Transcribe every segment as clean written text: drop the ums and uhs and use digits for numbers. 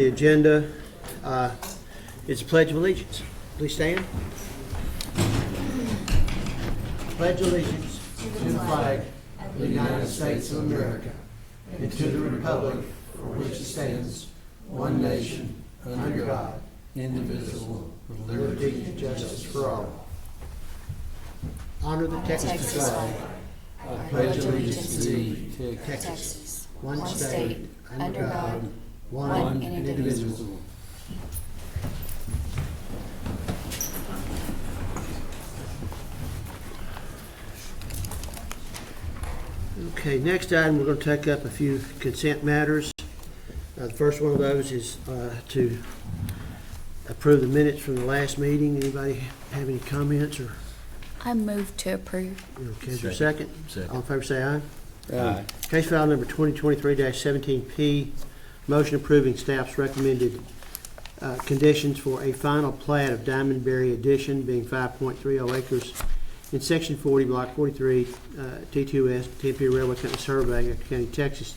The agenda is a Pledge of Allegiance. Please stand. Pledge allegiance to the flag of the United States of America and to the republic for which it stands, one nation, under God, indivisible, with liberty and justice for all. Honor the Texas flag. I pledge allegiance to thee, to Texas, one state, under God, one and indivisible. Okay, next item, we're going to take up a few consent matters. The first one of those is to approve the minutes from the last meeting. Anybody have any comments? Or I move to approve. okay, is there a second? Second. All in favor say aye. Aye. Case file number 2023-17P, motion approving staff's recommended conditions for a final plat of Diamondberry Addition, being 5.30 acres in Section 40, Block 43, T2S, Tempe Railway Company Survey, Ector County, Texas.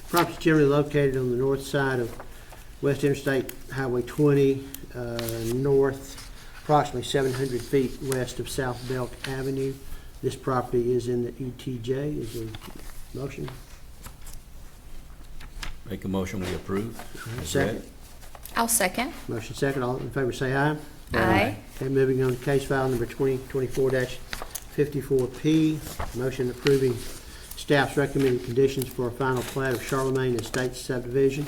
Property is generally located on the north side of West Interstate Highway 20, north, approximately 700 feet west of South Belk Avenue. This property is in the ETJ. Is there a motion? Make a motion, we approve. Second. I'll second. Motion second. All in favor say aye. Aye. Okay, moving on to case file number 2024-54P, motion approving staff's recommended conditions for a final plat of Charlemagne Estates subdivision.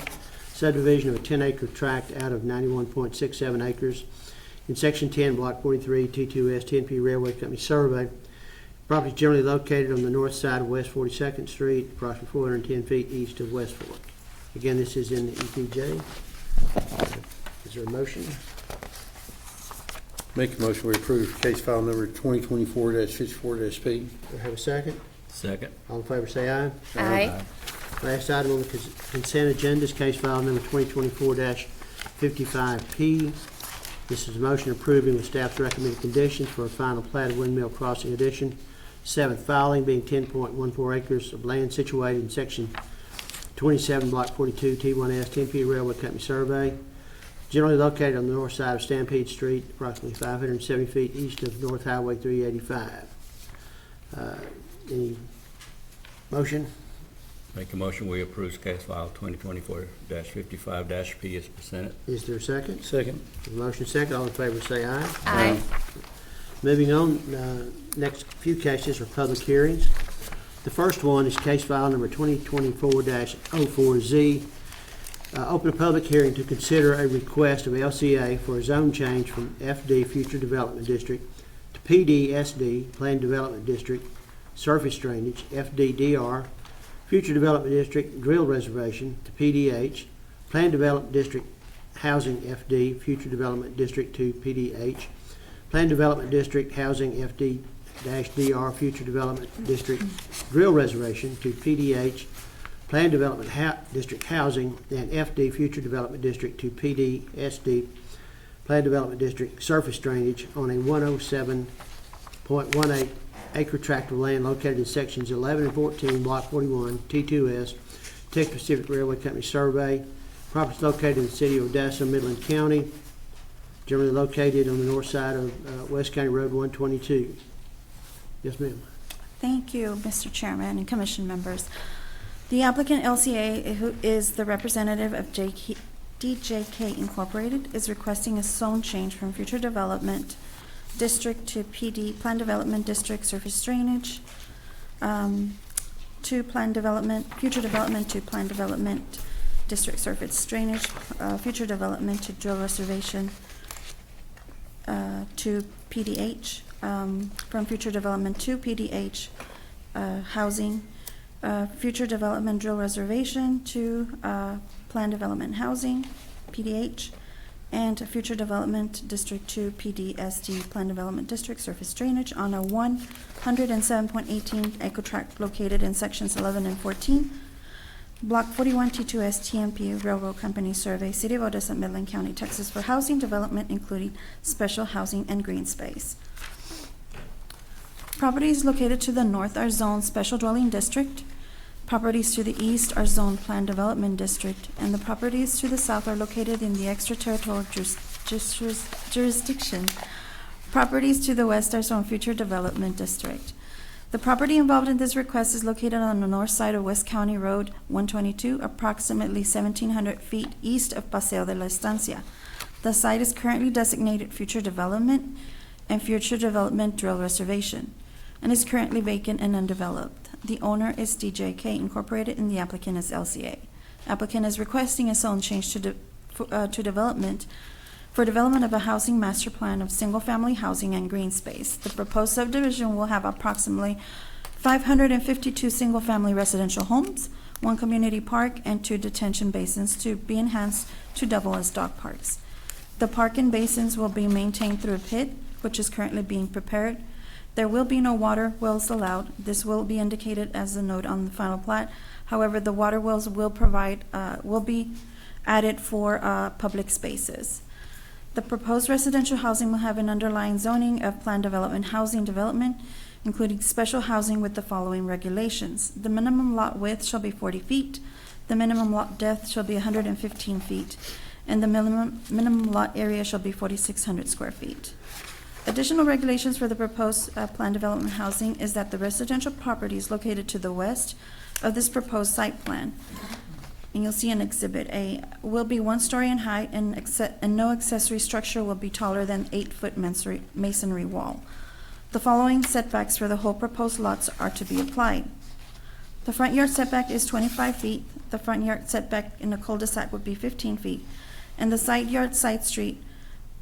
Subdivision of a 10-acre tract out of 91.67 acres in Section 10, Block 43, T2S, Tempe Railway Company Survey. Property is generally located on the north side of West 42nd Street, approximately 410 feet east of West Fork. Again, this is in the ETJ. Is there a motion? Make a motion, we approve case file number 2024-54-P. Do I have a second? Second. All in favor say aye. Aye. Last item on the consent agenda is case file number 2024-55P. This is a motion approving the staff's recommended conditions for a final plat of Windmill Crossing Addition, 7th filing, being 10.14 acres of land situated in Section 27, Block 42, T1S, Tempe Railway Company Survey. Generally located on the north side of Stampede Street, approximately 570 feet east of North Highway 385. Any motion? Make a motion, we approve case file 2024-55-P as presented. Is there a second? Second. Motion second. All in favor say aye. Aye. Moving on, next few cases are public hearings. The first one is case file number 2024-04Z. Open a public hearing to consider a request of LCA for a zone change from FD Future Development District to PDSD Planned Development District Surface Drainage, FDDR Future Development District Drill Reservation to PDH Planned Development District Housing FD Future Development District to PDH Planned Development District Housing FD-DR Future Development District Drill Reservation to PDH Planned Development District Housing and FD Future Development District to PDSD Planned Development District Surface Drainage on a 107.18 acre tract of land located in sections 11 and 14, Block 41, T2S, Texas Pacific Railway Company Survey. Property is located in the city of Odessa, Midland County, generally located on the north side of West County Road 122. Yes, ma'am. Thank you, Mr. Chairman and Commission members. The applicant LCA, who is the representative of DJK Incorporated, is requesting a zone change from Future Development District to PD Planned Development District Surface Drainage, to Planned Development, Future Development to Planned Development District Surface Drainage, Future Development to Drill Reservation to PDH, from Future Development to PDH Housing, Future Development Drill Reservation to Planned Development Housing, PDH, and Future Development District to PDSD Planned Development District Surface Drainage on a 107.18 acre tract located in sections 11 and 14, Block 41 T2S TMP Railroad Company Survey, City of Odessa, Midland County, Texas, for housing development, including special housing and green space. Properties located to the north are zoned Special Dwelling District. Properties to the east are zoned Plan Development District, and the properties to the south are located in the extraterritorial jurisdiction. Properties to the west are zoned Future Development District. The property involved in this request is located on the north side of West County Road 122, approximately 1,700 feet east of Paseo de la Estancia. The site is currently designated Future Development and Future Development Drill Reservation, and is currently vacant and undeveloped. The owner is DJK Incorporated, and the applicant is LCA. Applicant is requesting a zone change to development for development of a housing master plan of single-family housing and green space. The proposed subdivision will have approximately 552 single-family residential homes, 1 community park, and 2 detention basins to be enhanced to double as dog parks. The park and basins will be maintained through a pit, which is currently being prepared. There will be no water wells allowed. This will be indicated as a note on the final plat. However, the water wells will be added for public spaces. The proposed residential housing will have an underlying zoning of planned development housing development, including special housing with the following regulations. The minimum lot width shall be 40 feet, the minimum lot depth shall be 115 feet, and the minimum lot area shall be 4,600 square feet. Additional regulations for the proposed planned development housing is that the residential properties located to the west of this proposed site plan, and you'll see in Exhibit A, will be 1 story in height, and no accessory structure will be taller than 8-foot masonry wall. The following setbacks for the whole proposed lots are to be applied. The front yard setback is 25 feet. The front yard setback in a cul-de-sac would be 15 feet, and the side yard side street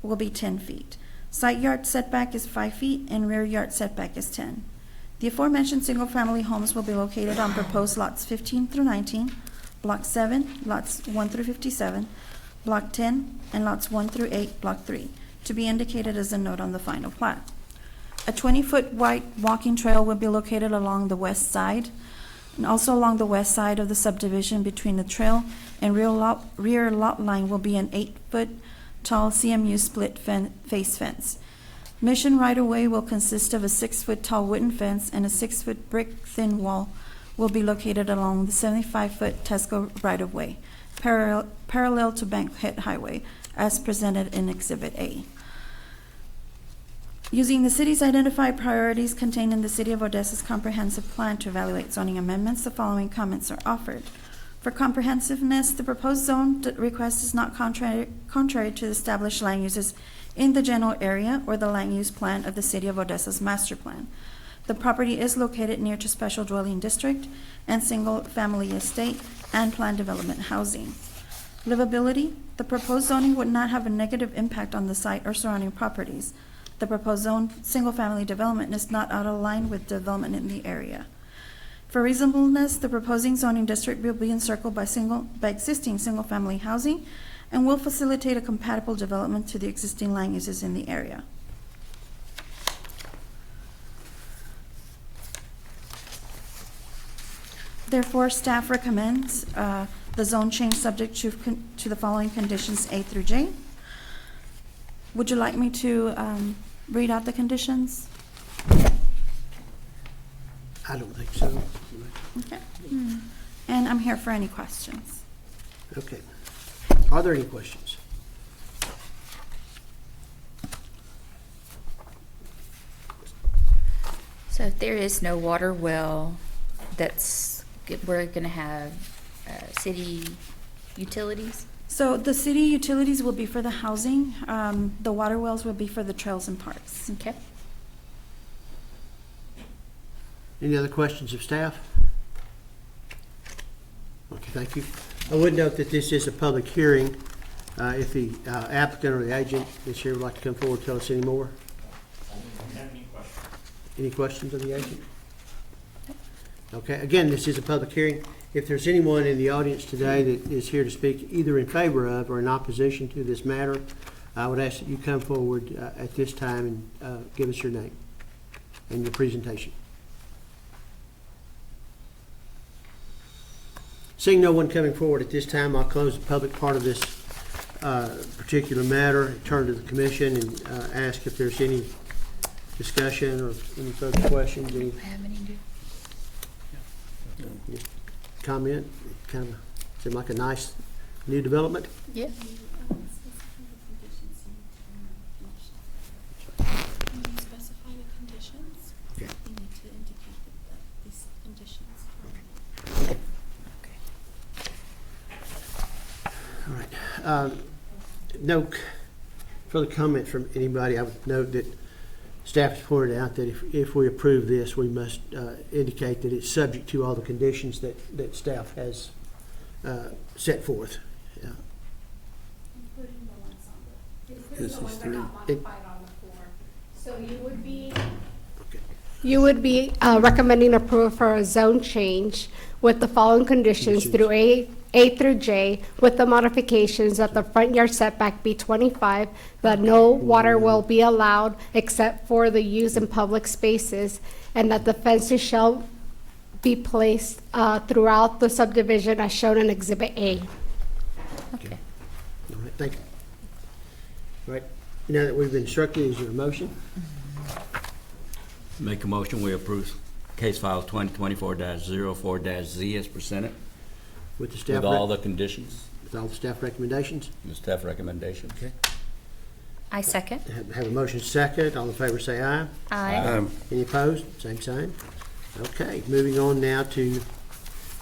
will be 10 feet. Side yard setback is 5 feet, and rear yard setback is 10. The aforementioned single-family homes will be located on proposed lots 15 through 19, Block 7, lots 1 through 57, Block 10, and lots 1 through 8, Block 3, to be indicated as a note on the final plat. A 20-foot wide walking trail will be located along the west side, and also along the west side of the subdivision between the trail and rear lot line will be an 8-foot tall CMU split face fence. Mission right-of-way will consist of a 6-foot tall wooden fence, and a 6-foot brick thin wall will be located along the 75-foot Tesco right-of-way, parallel to Bankhead Highway, as presented in Exhibit A. Using the city's identified priorities contained in the City of Odessa's comprehensive plan to evaluate zoning amendments, the following comments are offered. For comprehensiveness, the proposed zone request is not contrary to the established land uses in the general area or the land use plan of the City of Odessa's master plan. The property is located near to special dwelling district and single-family estate and planned development housing. Livability, the proposed zoning would not have a negative impact on the site or surrounding properties. The proposed zone single-family development is not out of line with development in the area. For reasonableness, the proposing zoning district will be encircled by existing single-family housing and will facilitate a compatible development to the existing land uses in the area. Therefore, staff recommends the zone change subject to the following conditions A through J. Would you like me to read out the conditions? I don't think so. Okay. And I'm here for any questions. Okay. Are there any questions? So if there is no water well, we're gonna have city utilities? So the city utilities will be for the housing. The water wells will be for the trails and parks. Okay. Any other questions of staff? Okay, thank you. I would note that this is a public hearing. If the applicant or the agent this here would like to come forward and tell us any more. Any questions of the agent? Okay, again, this is a public hearing. If there's anyone in the audience today that is here to speak either in favor of or in opposition to this matter, I would ask that you come forward at this time and give us your name and your presentation. Seeing no one coming forward at this time, I'll close the public part of this particular matter, turn to the commission and ask if there's any discussion or any further questions. Have any? comment? It kind of seemed like a nice new development. Yeah. When you specify the conditions, Okay. you need to indicate that these conditions are. All right. No further comment from anybody. I would note that staff has pointed out that if we approve this, we must indicate that it's subject to all the conditions that staff has set forth. Yeah. Including the ones on the, This including the is ones that three. got modified on the floor. So Okay. you would be recommending approval for a zone change with the following conditions through A through J, with the modifications that the front yard setback be 25, that no water will be allowed except for the use in public spaces, and that the fences shall be placed throughout the subdivision as shown in Exhibit A. Okay. All right, thank you. All right, now that we've been instructed, is there a motion? Make a motion, we approve case file 2024-04-Z as presented With the staff, with all the conditions, with all the staff recommendations? the staff recommendation. Okay. I second. Have a motion second. All in favor say aye. Aye. Any opposed? Same sign. Okay, moving on now to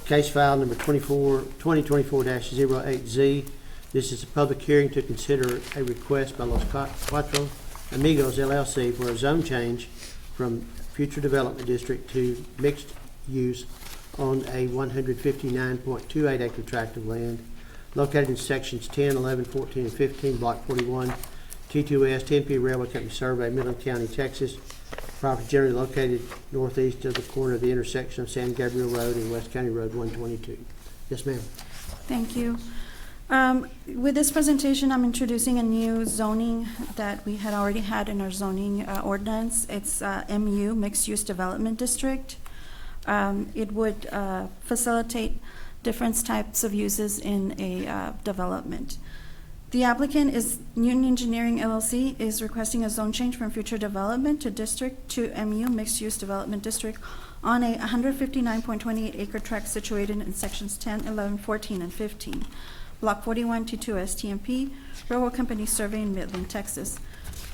case file number 2024-08Z. This is a public hearing to consider a request by Los Cuatro Amigos LLC for a zone change from future development district to mixed use on a 159.28 acre tract of land located in sections 10, 11, 14, and 15, block 41, T2S, 10P Railway Company Survey, Midland County, Texas. Property generally located northeast of the corner of the intersection of San Gabriel Road and West County Road 122. Yes, ma'am. Thank you. With this presentation, I'm introducing a new zoning that we had already had in our zoning ordinance. It's MU, Mixed Use Development District. It would facilitate different types of uses in a development. The applicant is Newton Engineering LLC, is requesting a zone change from future development to district to MU, Mixed Use Development District, on a 159.28 acre tract situated in sections 10, 11, 14, and 15. Block 41 T2S TMP, Railroad Company Survey in Midland, Texas,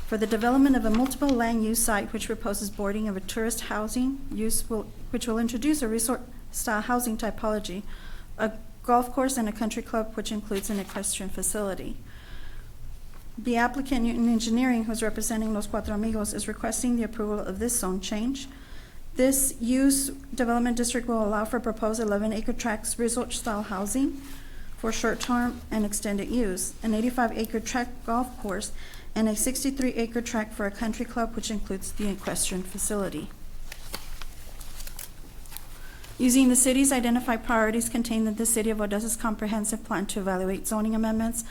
for the development of a multiple land use site which proposes boarding of a tourist housing which will introduce a resort-style housing typology, a golf course, and a country club, which includes an equestrian facility. The applicant, Newton Engineering, who is representing Los Cuatro Amigos, is requesting the approval of this zone change. This use development district will allow for proposed 11-acre tracts resort-style housing for short-term and extended use, an 85-acre tract golf course, and a 63-acre tract for a country club, which includes the equestrian facility. Using the city's identified priorities contained in the City of Odessa's comprehensive plan to evaluate zoning amendments,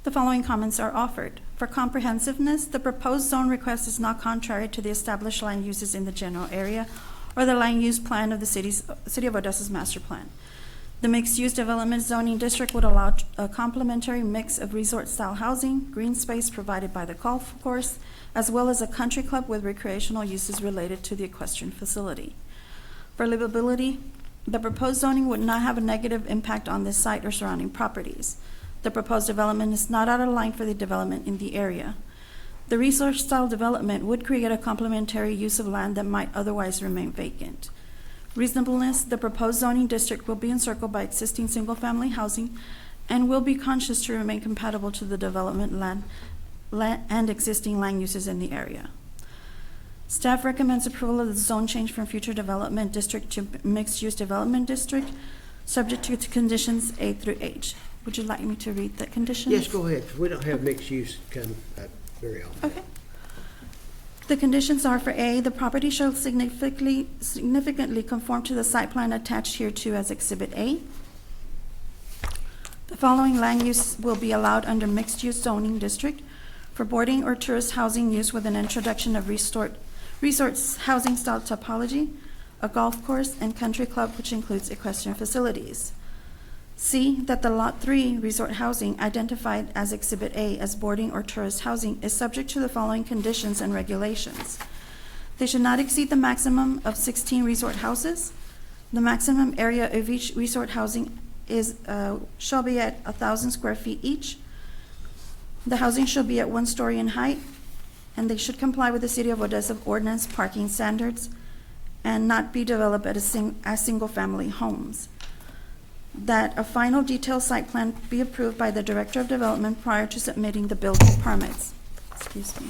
the following comments are offered. For comprehensiveness, the proposed zone request is not contrary to the established land uses in the general area or the land use plan of the City of Odessa's master plan. The mixed-use development zoning district would allow a complementary mix of resort-style housing, green space provided by the golf course, as well as a country club with recreational uses related to the equestrian facility. For livability, the proposed zoning would not have a negative impact on this site or surrounding properties. The proposed development is not out of line for the development in the area. The resort-style development would create a complementary use of land that might otherwise remain vacant. Reasonableness, the proposed zoning district will be encircled by existing single-family housing and will be conscious to remain compatible to the development land and existing land uses in the area. Staff recommends approval of the zone change from future development district to mixed-use development district, subject to conditions A through H. Would you like me to read the conditions? Yes, go ahead. We don't have mixed use come up very often. Okay. The conditions are: for A, the property shall significantly conform to the site plan attached hereto as Exhibit A. The following land use will be allowed under mixed-use zoning district: for boarding or tourist housing use with an introduction of resort housing style topology, a golf course, and country club, which includes equestrian facilities. C, that the Lot 3 resort housing identified as Exhibit A as boarding or tourist housing is subject to the following conditions and regulations. They should not exceed the maximum of 16 resort houses. The maximum area of each resort housing is, shall be at 1,000 square feet each. The housing shall be at 1 story in height, and they should comply with the City of Odessa ordinance parking standards and not be developed as single-family homes. That a final detailed site plan be approved by the Director of Development prior to submitting the building permits. Excuse me.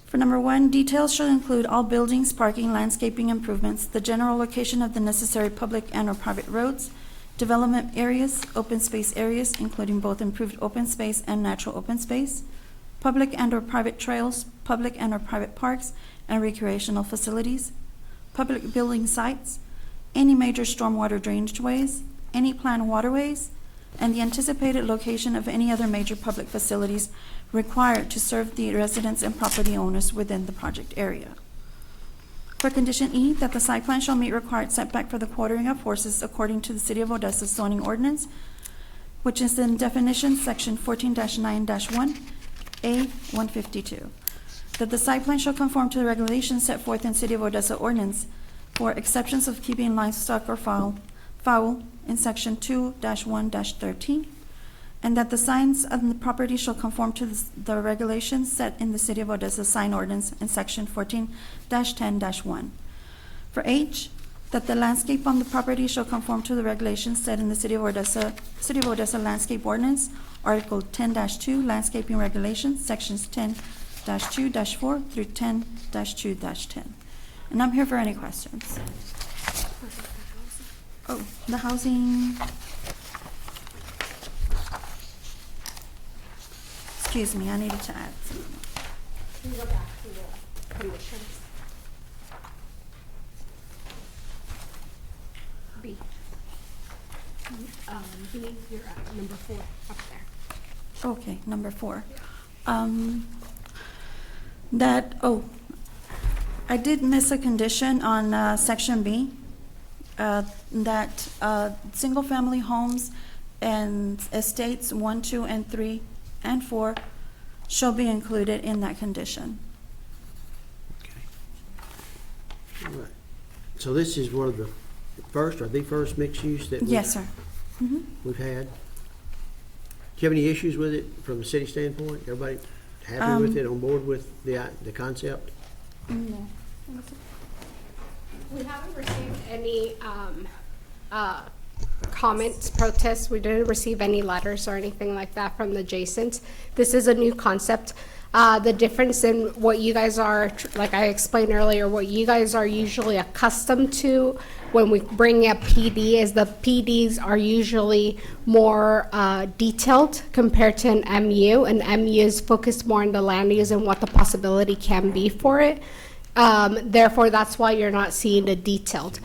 For number 1, details shall include all buildings, parking, landscaping improvements, the general location of the necessary public and/or private roads, development areas, open space areas, including both improved open space and natural open space, public and/or private trails, public and/or private parks and recreational facilities, public building sites, any major stormwater drainage ways, any planned waterways, and the anticipated location of any other major public facilities required to serve the residents and property owners within the project area. For condition E, that the site plan shall meet required setback for the quartering of horses according to the City of Odessa zoning ordinance, which is in definition, section 14-9-1A152. That the site plan shall conform to the regulations set forth in City of Odessa ordinance for exceptions of keeping livestock or fowl in section 2-1-13, and that the signs of the property shall conform to the regulations set in the City of Odessa sign ordinance in section 14-10-1. For H, that the landscape on the property shall conform to the regulations set in the City of Odessa landscape ordinance, article 10-2, landscaping regulations, sections 10-2-4 through 10-2-10. And I'm here for any questions. Oh, the housing. Excuse me, I needed to add something. Can you go back to the conditions? B. B, you're at number 4, up there. Okay, number 4. I did miss a condition on section B, that single-family homes and estates 1, 2, and 3, and 4 shall be included in that condition. Okay. All right. So this is one of the first mixed use that Yes, sir. Mhm. we've had. Do you have any issues with it from a city standpoint? Everybody happy with it, on board with the concept? No. We haven't received any comments, protests. We didn't receive any letters or anything like that from the adjacents. This is a new concept. The difference in what you guys are, like I explained earlier, what you guys are usually accustomed to when we bring up PD is the PDs are usually more detailed compared to an MU. An MU is focused more on the land use and what the possibility can be for it. Therefore, that's why you're not seeing the detailed.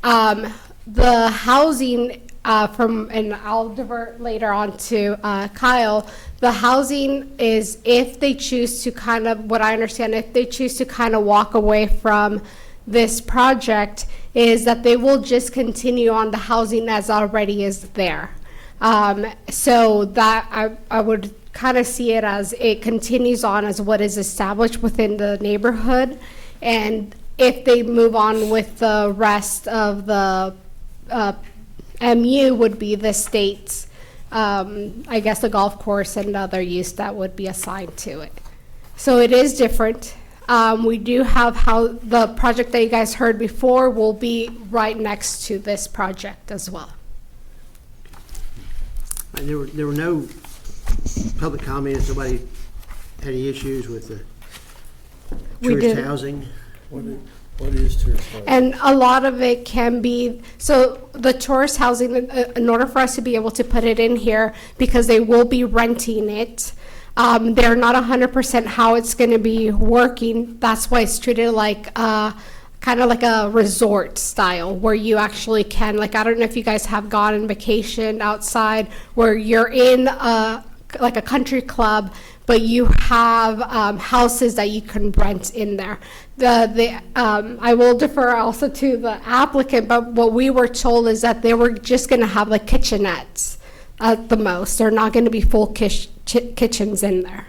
The housing and I'll divert later on to Kyle, the housing is if they choose to kind of, what I understand, if they choose to kind of walk away from this project, is that they will just continue on the housing as already is there. So that I would kind of see it as it continues on as what is established within the neighborhood. And if they move on with the rest of the MU would be the state's, I guess, the golf course and other use that would be assigned to it. So it is different. We do have how the project that you guys heard before will be right next to this project as well. And there were no public comments. Nobody had any issues with the We tourist did. housing? What is tourist housing? And a lot of it can be, so the tourist housing, in order for us to be able to put it in here, because they will be renting it, they're not 100% how it's going to be working. That's why it's treated like kind of like a resort style, where you actually can, like, I don't know if you guys have gone on vacation outside, where you're in like a country club, but you have houses that you can rent in there. I will defer also to the applicant, but what we were told is that they were just going to have like kitchenettes at the most. They're not going to be full kitchens in there.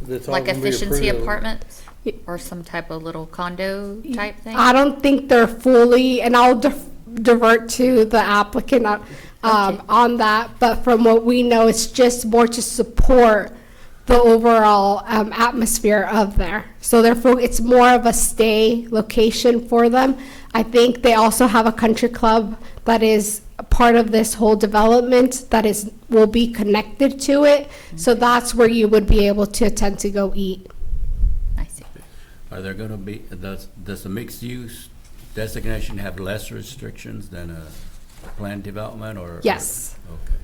That's all Like gonna be efficiency approved. apartments? Or some type of little condo type thing? I don't think they're fully, and I'll divert to the applicant Okay. on that, but from what we know, it's just more to support the overall atmosphere of there. So therefore, it's more of a stay location for them. I think they also have a country club that is a part of this whole development that will be connected to it. So that's where you would be able to attend to go eat. I see. Are there gonna be, does the mixed use designation have less restrictions than a planned development or? Yes. Okay.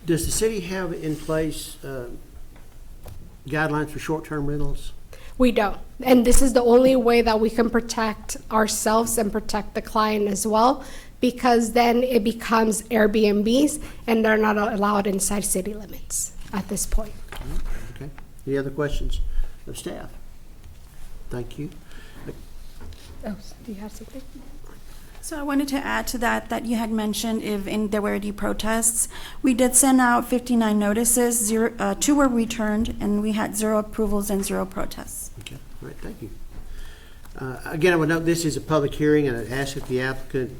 Does the city have in place guidelines for short-term rentals? We don't. And this is the only way that we can protect ourselves and protect the client as well, because then it becomes Airbnbs and they're not allowed inside city limits at this point. Okay. Any other questions of staff? Thank you. Oh, do you have something? So I wanted to add to that you had mentioned if there were any protests. We did send out 59 notices, 2 were returned, and we had 0 approvals and 0 protests. Okay, all right, thank you. Again, I would note this is a public hearing, and I'd ask if the applicant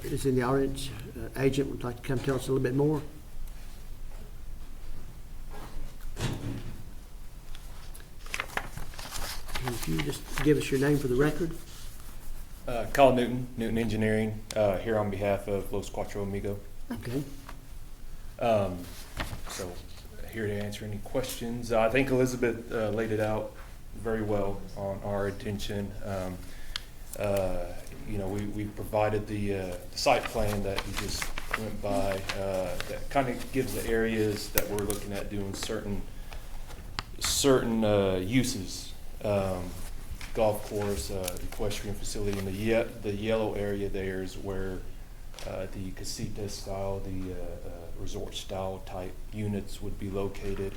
is in the audience, agent would like to come tell us a little bit more. And if you just give us your name for the record. Colin Newton, Newton Engineering, here on behalf of Los Cuatro Amigo. Okay. So here to answer any questions. I think Elizabeth laid it out very well on our intention. You know, we provided the site plan that you just went by that kind of gives the areas that we're looking at doing certain uses. Golf course, equestrian facility, and the yellow area there is where the casita style, the resort style type units would be located.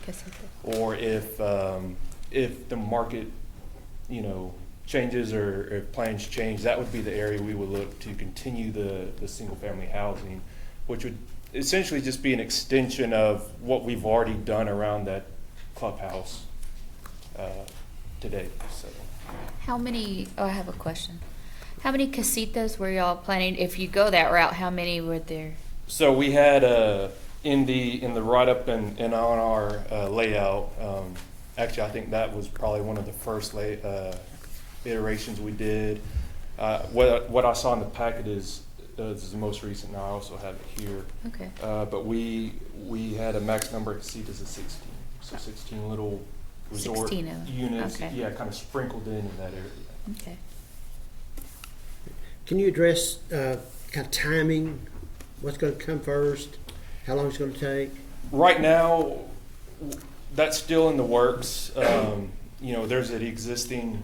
Or if the market, you know, changes or if plans change, that would be the area we would look to continue the single family housing, which would essentially just be an extension of what we've already done around that clubhouse today. So. How many, I have a question. How many casitas were y'all planning? If you go that route, how many were there? So we had in the write-up and on our layout, actually I think that was probably one of the first iterations we did. What I saw in the packet is the most recent, and I also have it here. Okay. But we had a max number of casitas of 16, so 16 little resort 16 of them. units, Okay. yeah, kind of sprinkled in that area. Okay. Can you address kind of timing? What's going to come first? How long it's going to take? Right now, that's still in the works. You know, there's an existing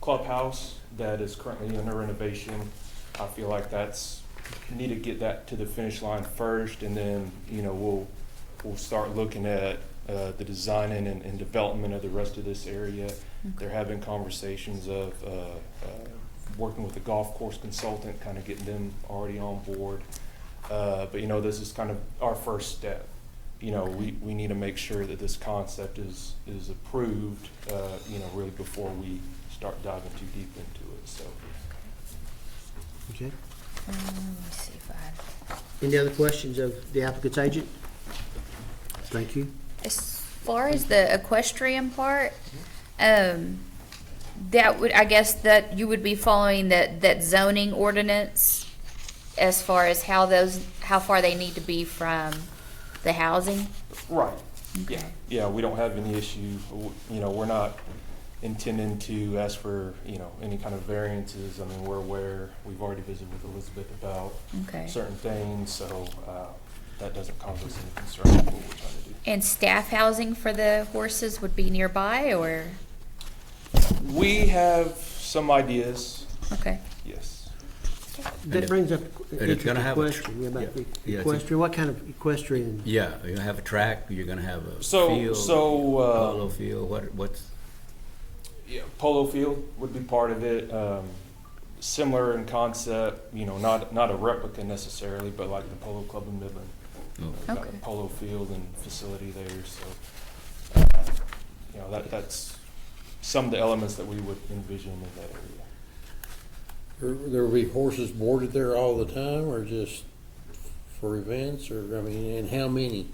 clubhouse that is currently under renovation. I feel like need to get that to the finish line first, and then, you know, we'll start looking at the designing and development of the rest of this area. There have been conversations of working with a golf course consultant, kind of getting them already on board. But, you know, this is kind of our first step. You know, we need to make sure that this concept is approved, you know, really before we start diving too deep into it, so. Okay. Let me see if I have. Any other questions of the applicant's agent? Thank you. As far as the equestrian part, that would, I guess that you would be following that zoning ordinance as far as how far they need to be from the housing? Right. Okay. Yeah, we don't have any issue, you know, we're not intending to ask for, you know, any kind of variances. I mean, we're aware, we've already visited with Elizabeth about Okay. certain things, so that doesn't cause us any concern with what we're trying to do. And staff housing for the horses would be nearby, or? We have some ideas, Okay. yes. That brings up an and it's gonna interesting have a question yeah, about the yeah, equestrian. What kind of equestrian? Yeah, you're gonna have a track, you're gonna have a So- field, so, polo field, what's? Yeah, polo field would be part of it. Similar in concept, you know, not a replica necessarily, but like the Polo Club in Midland. Got a Okay. polo field and facility there, so, you know, that's some of the elements that we would envision in that area. There will be horses boarded there all the time, or just for events, or, I mean, and how many?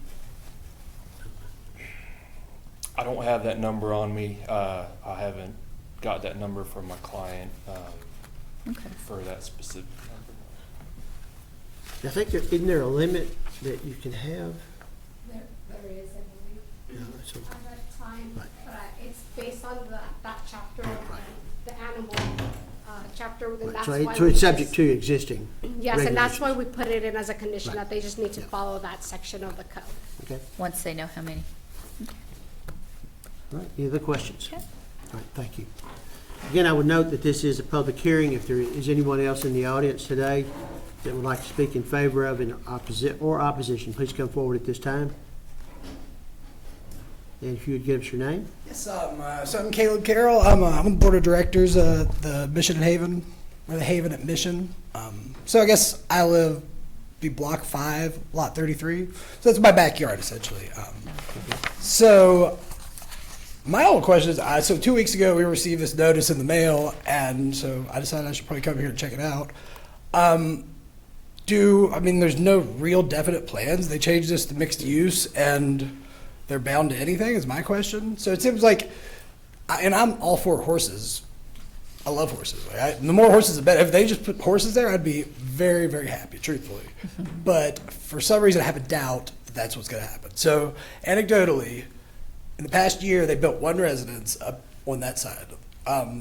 I don't have that number on me. I haven't got that number from my client, Okay. for that specific number. I think isn't there a limit that you can have? There is, I believe. Yeah, so- At that time, Right. but it's based on that chapter of the animal chapter, and that's So why. so it's subject to existing, Yes, and that's why regulations. we put it in as a condition, Right. that they just need to Yeah. follow that section of the code. okay? Once they know how many. All right, any other questions? Okay. All right, thank you. Again, I would note that this is a public hearing. If there is anyone else in the audience today that would like to speak in favor of an opposition, please come forward at this time. And if you would give us your name. Yes, so I'm Caleb Carroll. I'm on the board of directors of the Mission and Haven, or the Haven at Mission. So I guess I live, be block 5, lot 33. So that's my backyard, essentially. So my whole question is, so 2 weeks ago we received this notice in the mail, and so I decided I should probably come here and check it out. There's no real definite plans. They changed this to mixed use, and they're bound to anything, is my question. So it seems like, and I'm all for horses. I love horses. The more horses, the better. If they just put horses there, I'd be very, very happy, truthfully. But for some reason, I have a doubt that that's what's going to happen. So anecdotally, in the past year, they built one residence up on that side.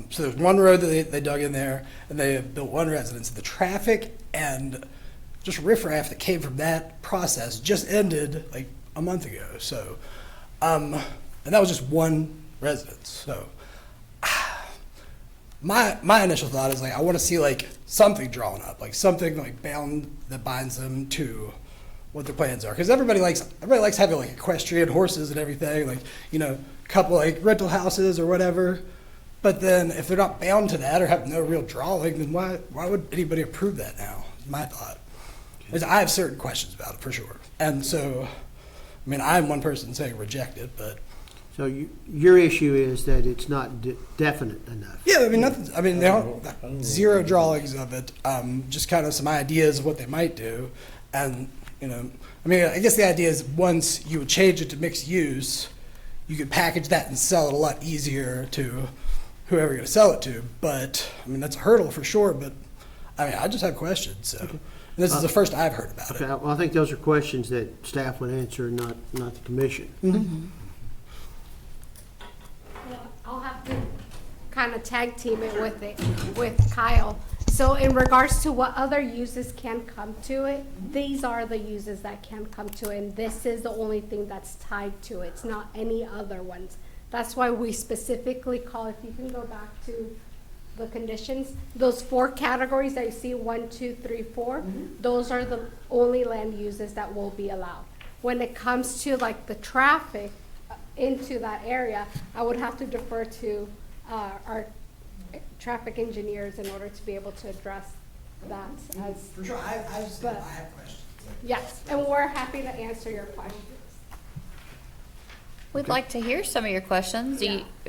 So there's one road that they dug in there, and they built one residence. The traffic and just riffraff that came from that process just ended like a month ago. So, and that was just one residence. So, my initial thought is like I want to see like something drawn up, like something like bound that binds them to what their plans are, because everybody likes having like equestrian horses and everything, like, you know, a couple like rental houses or whatever. But then if they're not bound to that or have no real drawing, then why would anybody approve that now? Is my thought. Because I have certain questions about it for sure. And so, I mean, I'm one person saying reject it, but So your issue is that it's not definite enough. yeah, I mean, nothing. I mean, they don't, zero drawings of it. Just kind of some ideas of what they might do, and you know, I mean, I guess the idea is once you would change it to mixed use, you could package that and sell it a lot easier to whoever you're going to sell it to. But I mean, that's a hurdle for sure. But I mean, I just have questions. So and this is the first I've heard about Okay, it. well, I think those are questions that staff would answer, not the commission. Well, I'll have to kind of tag team it with Kyle. So in regards to what other uses can come to it, these are the uses that can come to it, and this is the only thing that's tied to it. It's not any other ones. That's why we specifically call, if you can go back to the conditions, those 4 categories that you see, 1, 2, 3, 4, those are the only land uses that will be allowed. When it comes to like the traffic into that area, I would have to defer to our traffic engineers in order to be able to address that as, For sure, I have questions. yes, and we're happy to answer your questions. We'd like to hear some of your questions.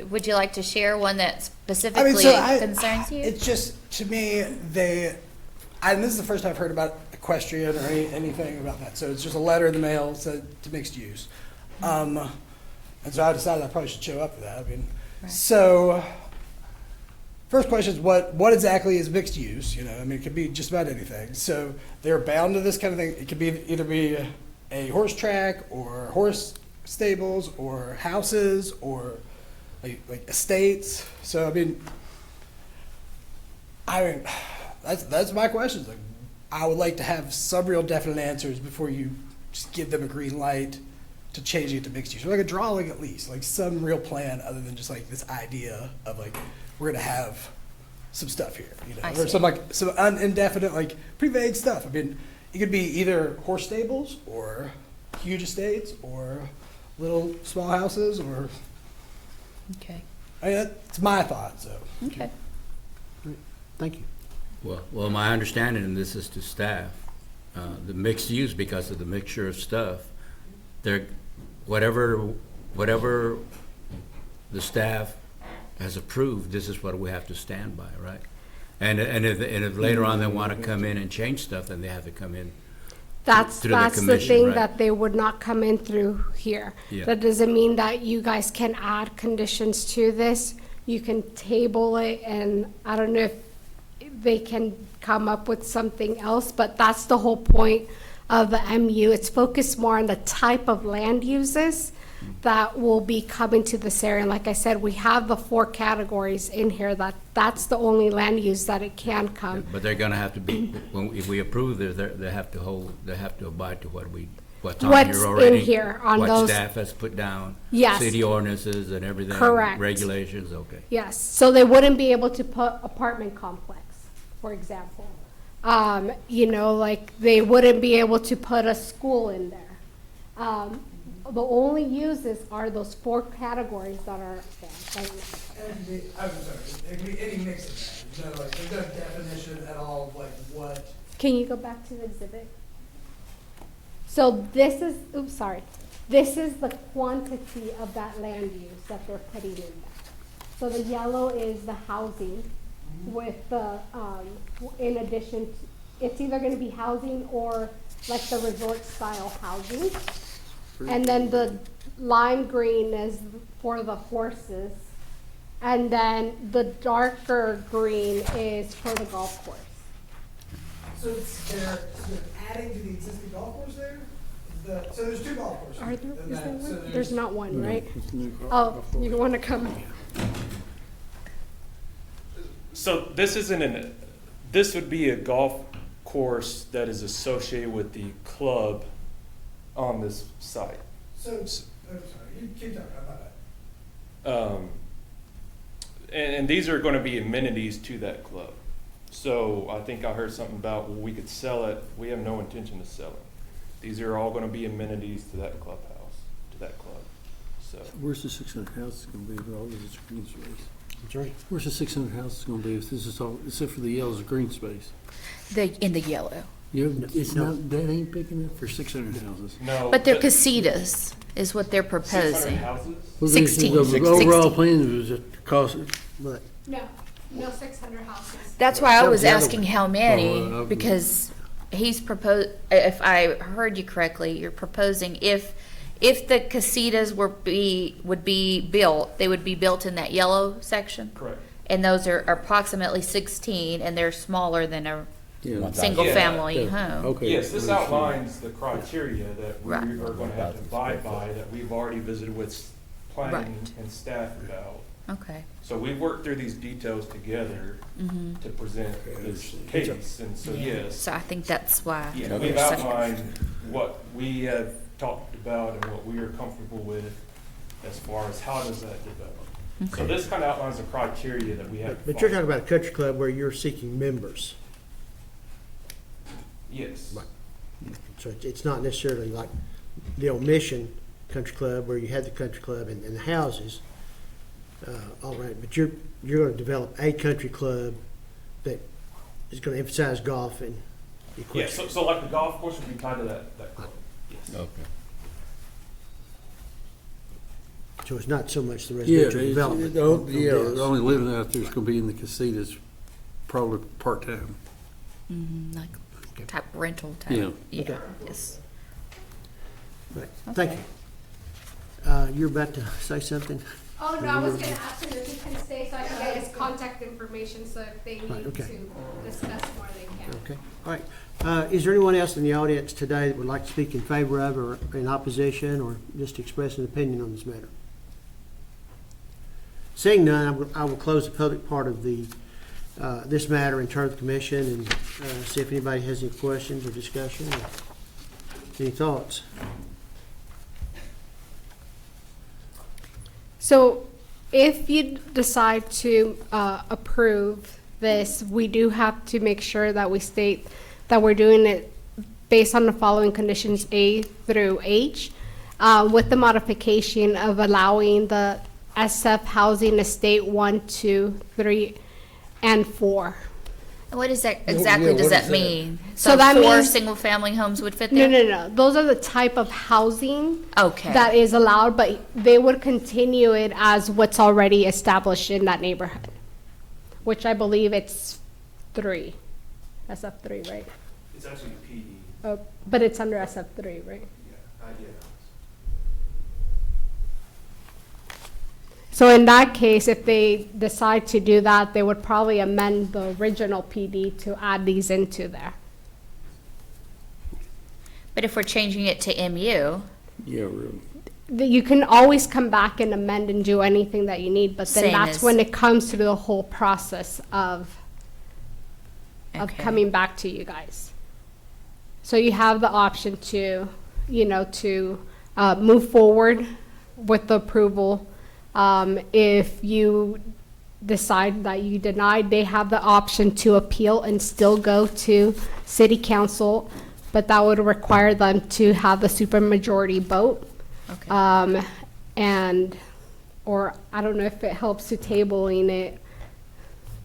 Would you like to share one that I mean, specifically so concerns you? It's just, to me, and this is the first I've heard about equestrian or anything about that. So it's just a letter in the mail said to mixed use. And so I decided I probably should show up for that. I mean, Right. so first question is what exactly is mixed use? You know, I mean, it could be just about anything. So they're bound to this kind of thing. It could be either be a horse track or horse stables or houses or like estates. So I mean that's my questions. Like, I would like to have some real definite answers before you just give them a green light to changing it to mixed use, or like a drawing at least, like some real plan other than just like this idea of like we're gonna have some stuff here, you know, I or see. some indefinite, like pretty vague stuff. I mean, it could be either horse stables or huge estates or little small houses, or Okay, I mean, that's my thought. So okay. Thank you. Well, my understanding, and this is to staff, the mixed use, because of the mixture of stuff, they're, whatever the staff has approved, this is what we have to stand by, right? And if later on they want to come in and change stuff, then they have to come in. That's Through the the commission, thing, right. that they would not come in through here. Yeah. That doesn't mean that you guys can add conditions to this. You can table it, and I don't know if they can come up with something else, but that's the whole point of the MU. It's focused more on the type of land uses that will be coming to this area. And like I said, we have the 4 categories in here, that's the only land use that it can come. But they're gonna have to be, if we approve this, they have to abide to what's on What's here in already. here on What those- staff has put down. Yes. City ordinances and everything. Correct. Regulations, okay. Yes, so they wouldn't be able to put apartment complex, for example. You know, like, they wouldn't be able to put a school in there. The only uses are those 4 categories that are there. I'm sorry, it can be any mix of that. There's no definition at all of like what. Can you go back to the exhibit? So this is, oops, sorry. This is the quantity of that land use that they're putting in there. So the yellow is the housing with the, in addition, it's either gonna be housing or like the resort style housing. And then the lime green is for the horses. And then the darker green is for the golf course. So they're adding to the existing golf course there? So there's 2 golf courses. Are there, And is there that- so one? There's not one, right? It's new golf Oh, course. you wanna come? So this isn't this would be a golf course that is associated with the club on this site. So, I'm sorry, you keep talking about that. And these are going to be amenities to that club. So I think I heard something about, well, we could sell it. We have no intention to sell it. These are all going to be amenities to that clubhouse, to that club. So Where's the 600 houses gonna be with all this green space? That's right. Where's the 600 houses gonna be if this is all, except for the yellows, green space? In the yellow. It's not, that ain't big enough for 600 houses. no, But they're casitas, is what they're 600 proposing. houses. Well, 16. The 16. overall plan was a cost, But No, no 600 houses. That's why I That was was the other asking one. how many, Oh, because he's proposed, if I heard you correctly, you're proposing if the casitas would be built, they would be built in that yellow section? Correct. And those are approximately 16, and they're smaller than a yeah. single-family Yeah, home. okay. Yes, this outlines the criteria that we Right. are going to have to abide by, that we've already visited with planning Right. and staff about. Okay. So we've worked through these details together to present this case, and so yes. So I think that's why. Yeah, they're we've such- outlined what we have talked about and what we are comfortable with as far as how does that develop. So Okay. this kind of outlines the criteria that we have. to but you're follow. talking about a country club where you're seeking members. Yes. Right. So it's not necessarily like the old Mission Country Club where you had the country club and the houses all right. But you're going to develop a country club that is going to emphasize golf and Yeah, equestrian. so like the golf course would be tied to that club. Yes. Okay. So it's not so much the Yeah, residential development. the Yes. only living out there is gonna be in the casitas, probably part-time. Like type rental type. Yeah. Yeah, yes. Right. Thank Okay. you. You're about to say something? Oh, no, I was gonna ask him if he can stay so I can get his contact information, so if they Right, need okay. to discuss more, they can. Okay, all right. Is there anyone else in the audience today that would like to speak in favor of or in opposition or just express an opinion on this matter? Seeing none, I will close the public part of the, this matter and turn to the commission and see if anybody has any questions or discussion or any thoughts. So if you decide to approve this, we do have to make sure that we state that we're doing it based on the following conditions, A through H, with the modification of allowing the SF Housing Estate 1, 2, 3, and 4 What is that Yeah, exactly, does what that is that? mean? So So that 4 means- single-family homes would fit No, there? no, no. Those are the type of housing Okay. that is allowed, but they would continue it as what's already established in that neighborhood, which I believe it's 3, SF3, right? It's actually PD. Oh, but it's under SF3, right? Yeah. So in that case, if they decide to do that, they would probably amend the original PD to add these into there. But if we're changing it to MU, Yeah, really. You can always come back and amend and do anything that you need, but then Same that's as- when it comes to the whole process of Okay. coming back to you guys. So you have the option to, to move forward with the approval. If you decide that you denied, they have the option to appeal and still go to city council, but that would require them to have the supermajority vote. okay. Or I don't know if it helps to tabling it,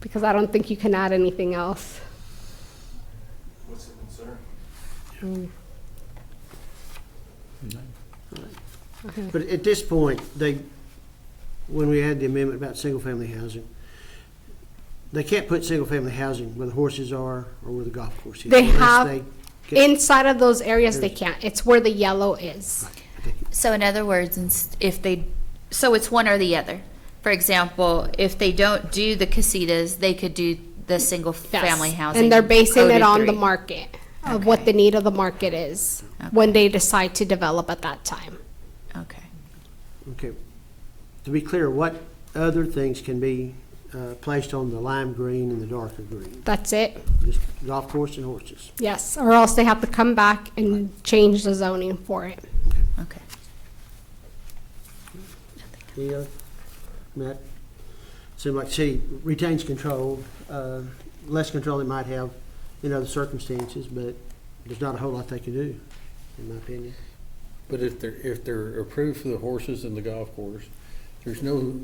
because I don't think you can add anything else. What's the concern? But at this point, when we had the amendment about single-family housing, they can't put single-family housing where the horses are or where the golf course is. They unless have- they get- Inside of those areas, they can't. It's where the yellow is. So in other words, so it's one or the other. For example, if they don't do the casitas, they could do the single-family Yes. housing. And they're basing it coded on the 3. market, of what the need of the market is, when they decide to develop at that time. Okay. Okay. To be clear, what other things can be placed on the lime green and the darker green? That's it. Just golf course and horses. Yes, or else they have to come back and change the zoning for it. Okay. Matt? Seems like the city retains control, less control they might have in other circumstances, but there's not a whole lot they can do, in my opinion. But if they're approved for the horses and the golf course, there's no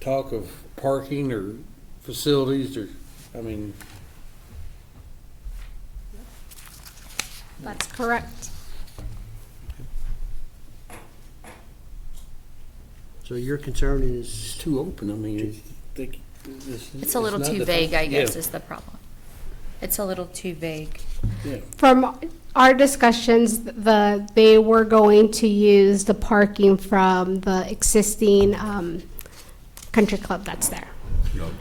talk of parking or facilities or, I mean, That's correct. So your concern it's is, too open. I mean, It's a little not too defined. vague, I guess, Yeah, is the problem. It's a little too vague. yeah. From our discussions, they were going to use the parking from the existing country club that's there.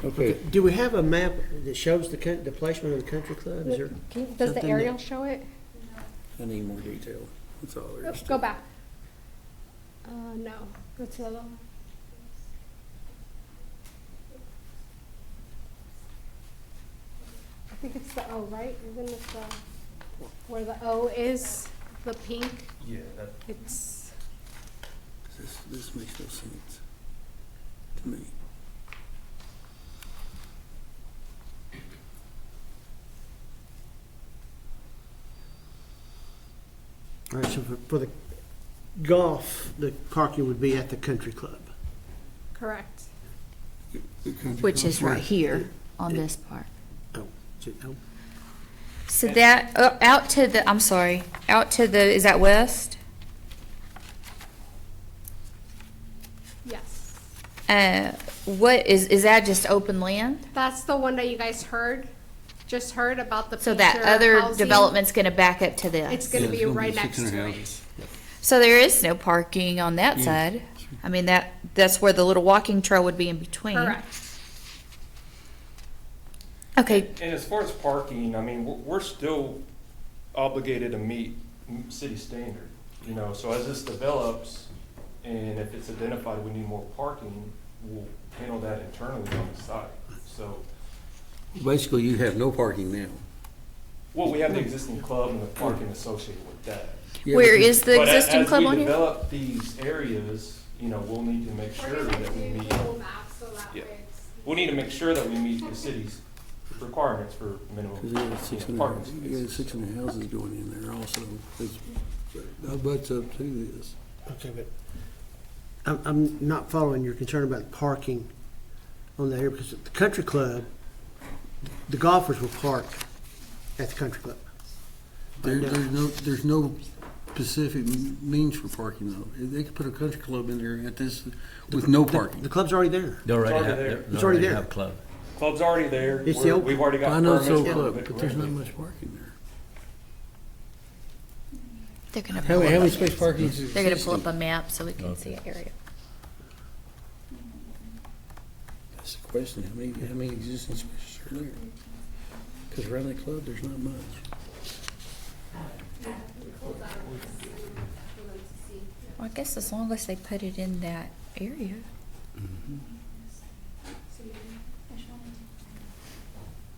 Okay, do we have a map that shows the placement of the country club? Is there Does the something aerial that- show it? I need more detail. That's all there is. Go back. No, go to the lower. I think it's the O, right? Isn't it where the O is, the pink? Yeah, that, It's, This makes no sense to me. All right, so for the golf, the parking would be at the country club. correct. Which is right here on this part. Oh, oh, So that, out to the, I'm sorry, out to the, is that west? Yes. What, is that just open land? That's the one that you guys just heard about the So that future other housing. development's gonna back up to It's this? gonna be right next to it. So there is no parking on that side? I mean, that's where the little walking trail would be in between? Correct. Okay, and as far as parking, I mean, we're still obligated to meet city standard, you know, so as this develops, and if it's identified we need more parking, we'll handle that internally on the site, so. Basically, you have no parking now. Well, we have the existing club and the parking associated with that. Yeah, where but is the But existing club on As we here? develop these areas, you know, we'll need to make sure that we meet, Yeah. we'll need to make sure that we meet the city's requirements for minimum Because they got 600, parking you got spaces. 600 houses going in there also. That butts up to this. okay, but I'm not following your concern about parking on that area, because the country club the golfers will park at the country club. There's no specific means for parking though. They could put a country club in there at this with no parking. The club's already there. They already already have, there. they It's already already there. have club. Club's already there. It's the open- We've already got I know it's permits. so for club, it but there's not rented. much parking there. They're gonna How pull many up, space parking is they're gonna pull up existing? a map so we can see an area. That's the question. How many existing spaces are there? Because around that club, there's not much. Well, I guess as long as they put it in that area.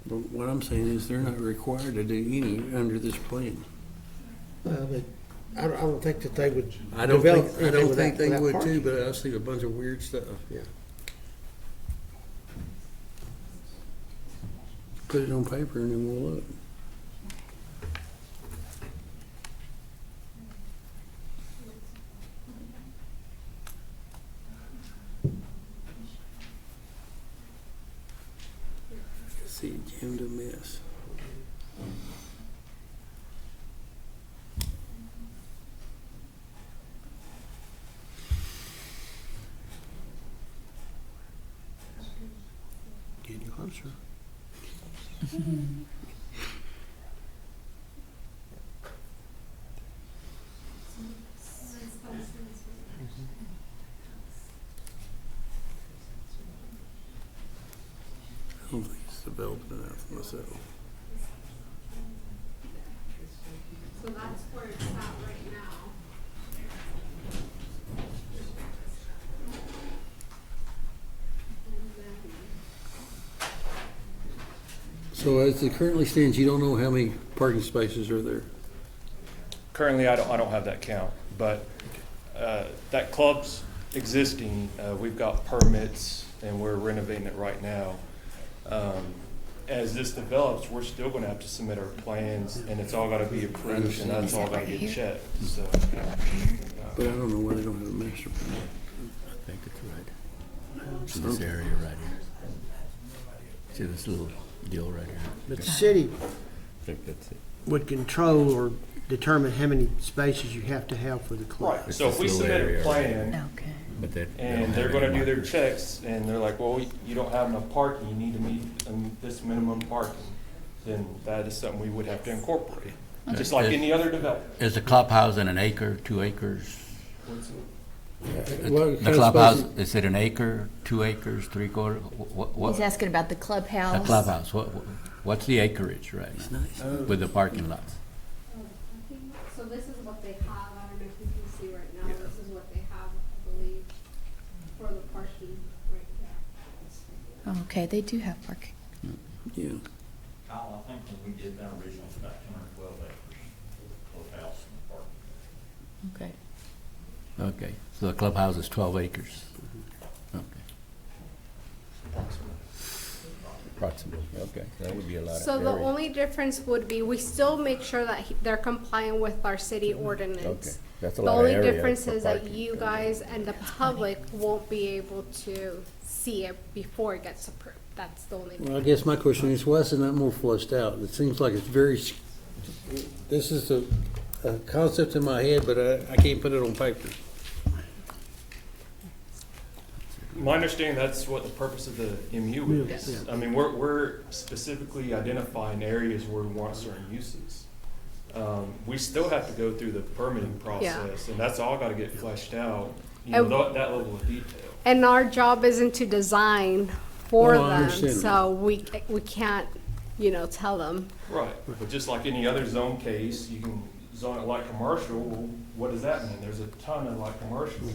But what I'm saying is they're not required to do any under this plan. Well, but I don't think that they would I don't develop think, I anything don't without- think they without would parking. too, but I see a bunch of weird stuff. Yeah. Put it on paper and then we'll look. See, it jammed a mess. Getting closer. I don't think it's developed enough myself. So that's where it's at right now. So as it currently stands, you don't know how many parking spaces are there? Currently, I don't have that count, but that club's existing. We've got permits and we're renovating it right now. As this develops, we're still gonna have to submit our plans and it's all gotta be approved and that's all gotta get checked, so. But I don't know why they don't have a master plan. I think it's right. It's this area right here. See this little deal right here? But the city I think that's it. would control or determine how many spaces you have to have for the club. Right, so if we It's this little submit a area plan Okay. But they don't and have they're gonna any do their markers. checks and they're like, well, you don't have enough parking, you need to meet this minimum parking, then that is something we would have to incorporate, just like any other development. Is the clubhouse in an acre, 2 acres? What The kind of clubhouse, spaces- is it an acre, 2 acres, 3/4? What? He's asking about the clubhouse. The clubhouse, what's the acreage right now with the parking lots? So this is what they have, I don't know if you can see right now, this is what they have, I believe, for the parking right there. Oh, okay, they do have parking. Yeah. Kyle, I think when we did that original, it's about 10 or 12 acres, clubhouse and parking. Okay. Okay, so the clubhouse is 12 acres. Okay. Approximately, okay, that would be a lot of So the area. only difference would be, we still make sure that they're compliant with our city ordinance. Okay, that's a The lot of only area difference for is that parking. you guys and the public won't be able to see it before it gets approved. That's the only Well, I guess my question is, why isn't that more flushed out? It seems like it's very, this is a concept in my head, but I can't put it on paper. My understanding, that's what the purpose of the MU is. Yeah. I mean, we're specifically identifying areas where we want certain uses. We still have to go through the permitting process, and that's all gotta get fleshed out, you know, And- that level of detail. And our job isn't to design for No, I them, understand. so we can't, tell them. Right, but just like any other zone case, you can zone it like commercial, well, what does that mean? There's a ton of like commercial.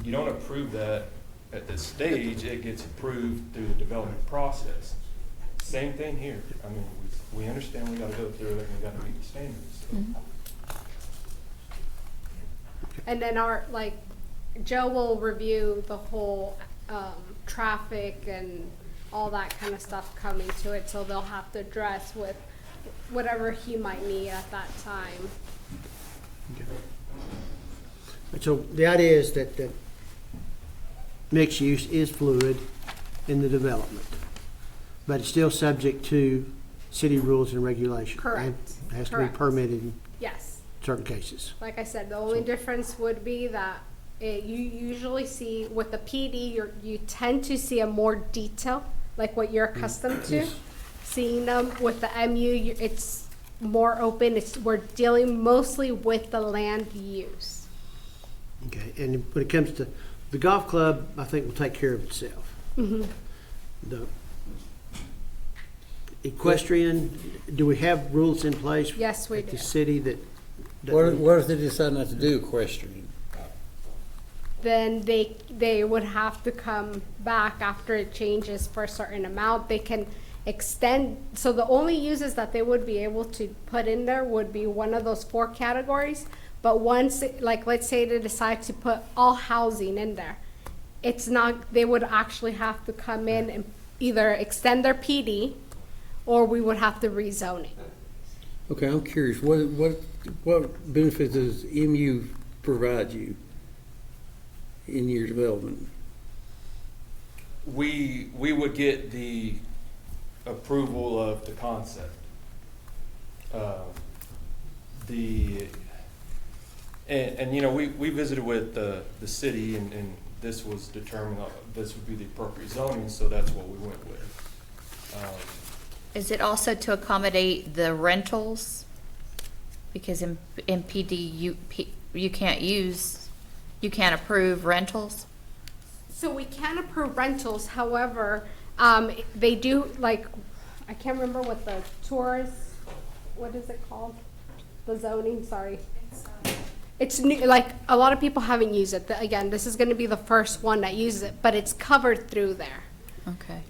You don't approve that at this stage, it gets approved through the development process. Same thing here. I mean, we understand we gotta go through it and we gotta meet the standards. So. And then Joe will review the whole, traffic and all that kind of stuff coming to it, so they'll have to address with whatever he might need at that time. And so the idea is that mixed use is fluid in the development. But it's still subject to city rules and regulations. Correct. And has to be Correct. permitted in Yes. certain cases. Like I said, the only difference would be that you usually see with the PD, you tend to see a more detail, like what you're accustomed to. Seeing them with the MU, it's more open. We're dealing mostly with the land use. Okay, and when it comes to the golf club, I think will take care of itself. Mm-hmm. The equestrian, do we have rules in place? Yes, we At the do. city that? What if they decide not to do equestrian? Then they would have to come back after it changes for a certain amount. They can extend, so the only uses that they would be able to put in there would be one of those 4 categories. But once, like, let's say they decide to put all housing in there, it's not, they would actually have to come in and either extend their PD or we would have to rezone it. Okay, I'm curious, what benefits does MU provide you in your development? We would get the approval of the concept. And you know, we visited with the city and this was determined, this would be the appropriate zoning, so that's what we went with. Is it also to accommodate the rentals? Because in PD, you can't approve rentals? So we can approve rentals, however, they do, like, I can't remember what the tourist, what is it called? The zoning, sorry. It's new, like, a lot of people haven't used it. Again, this is gonna be the first one that uses it, but it's covered through there. Okay.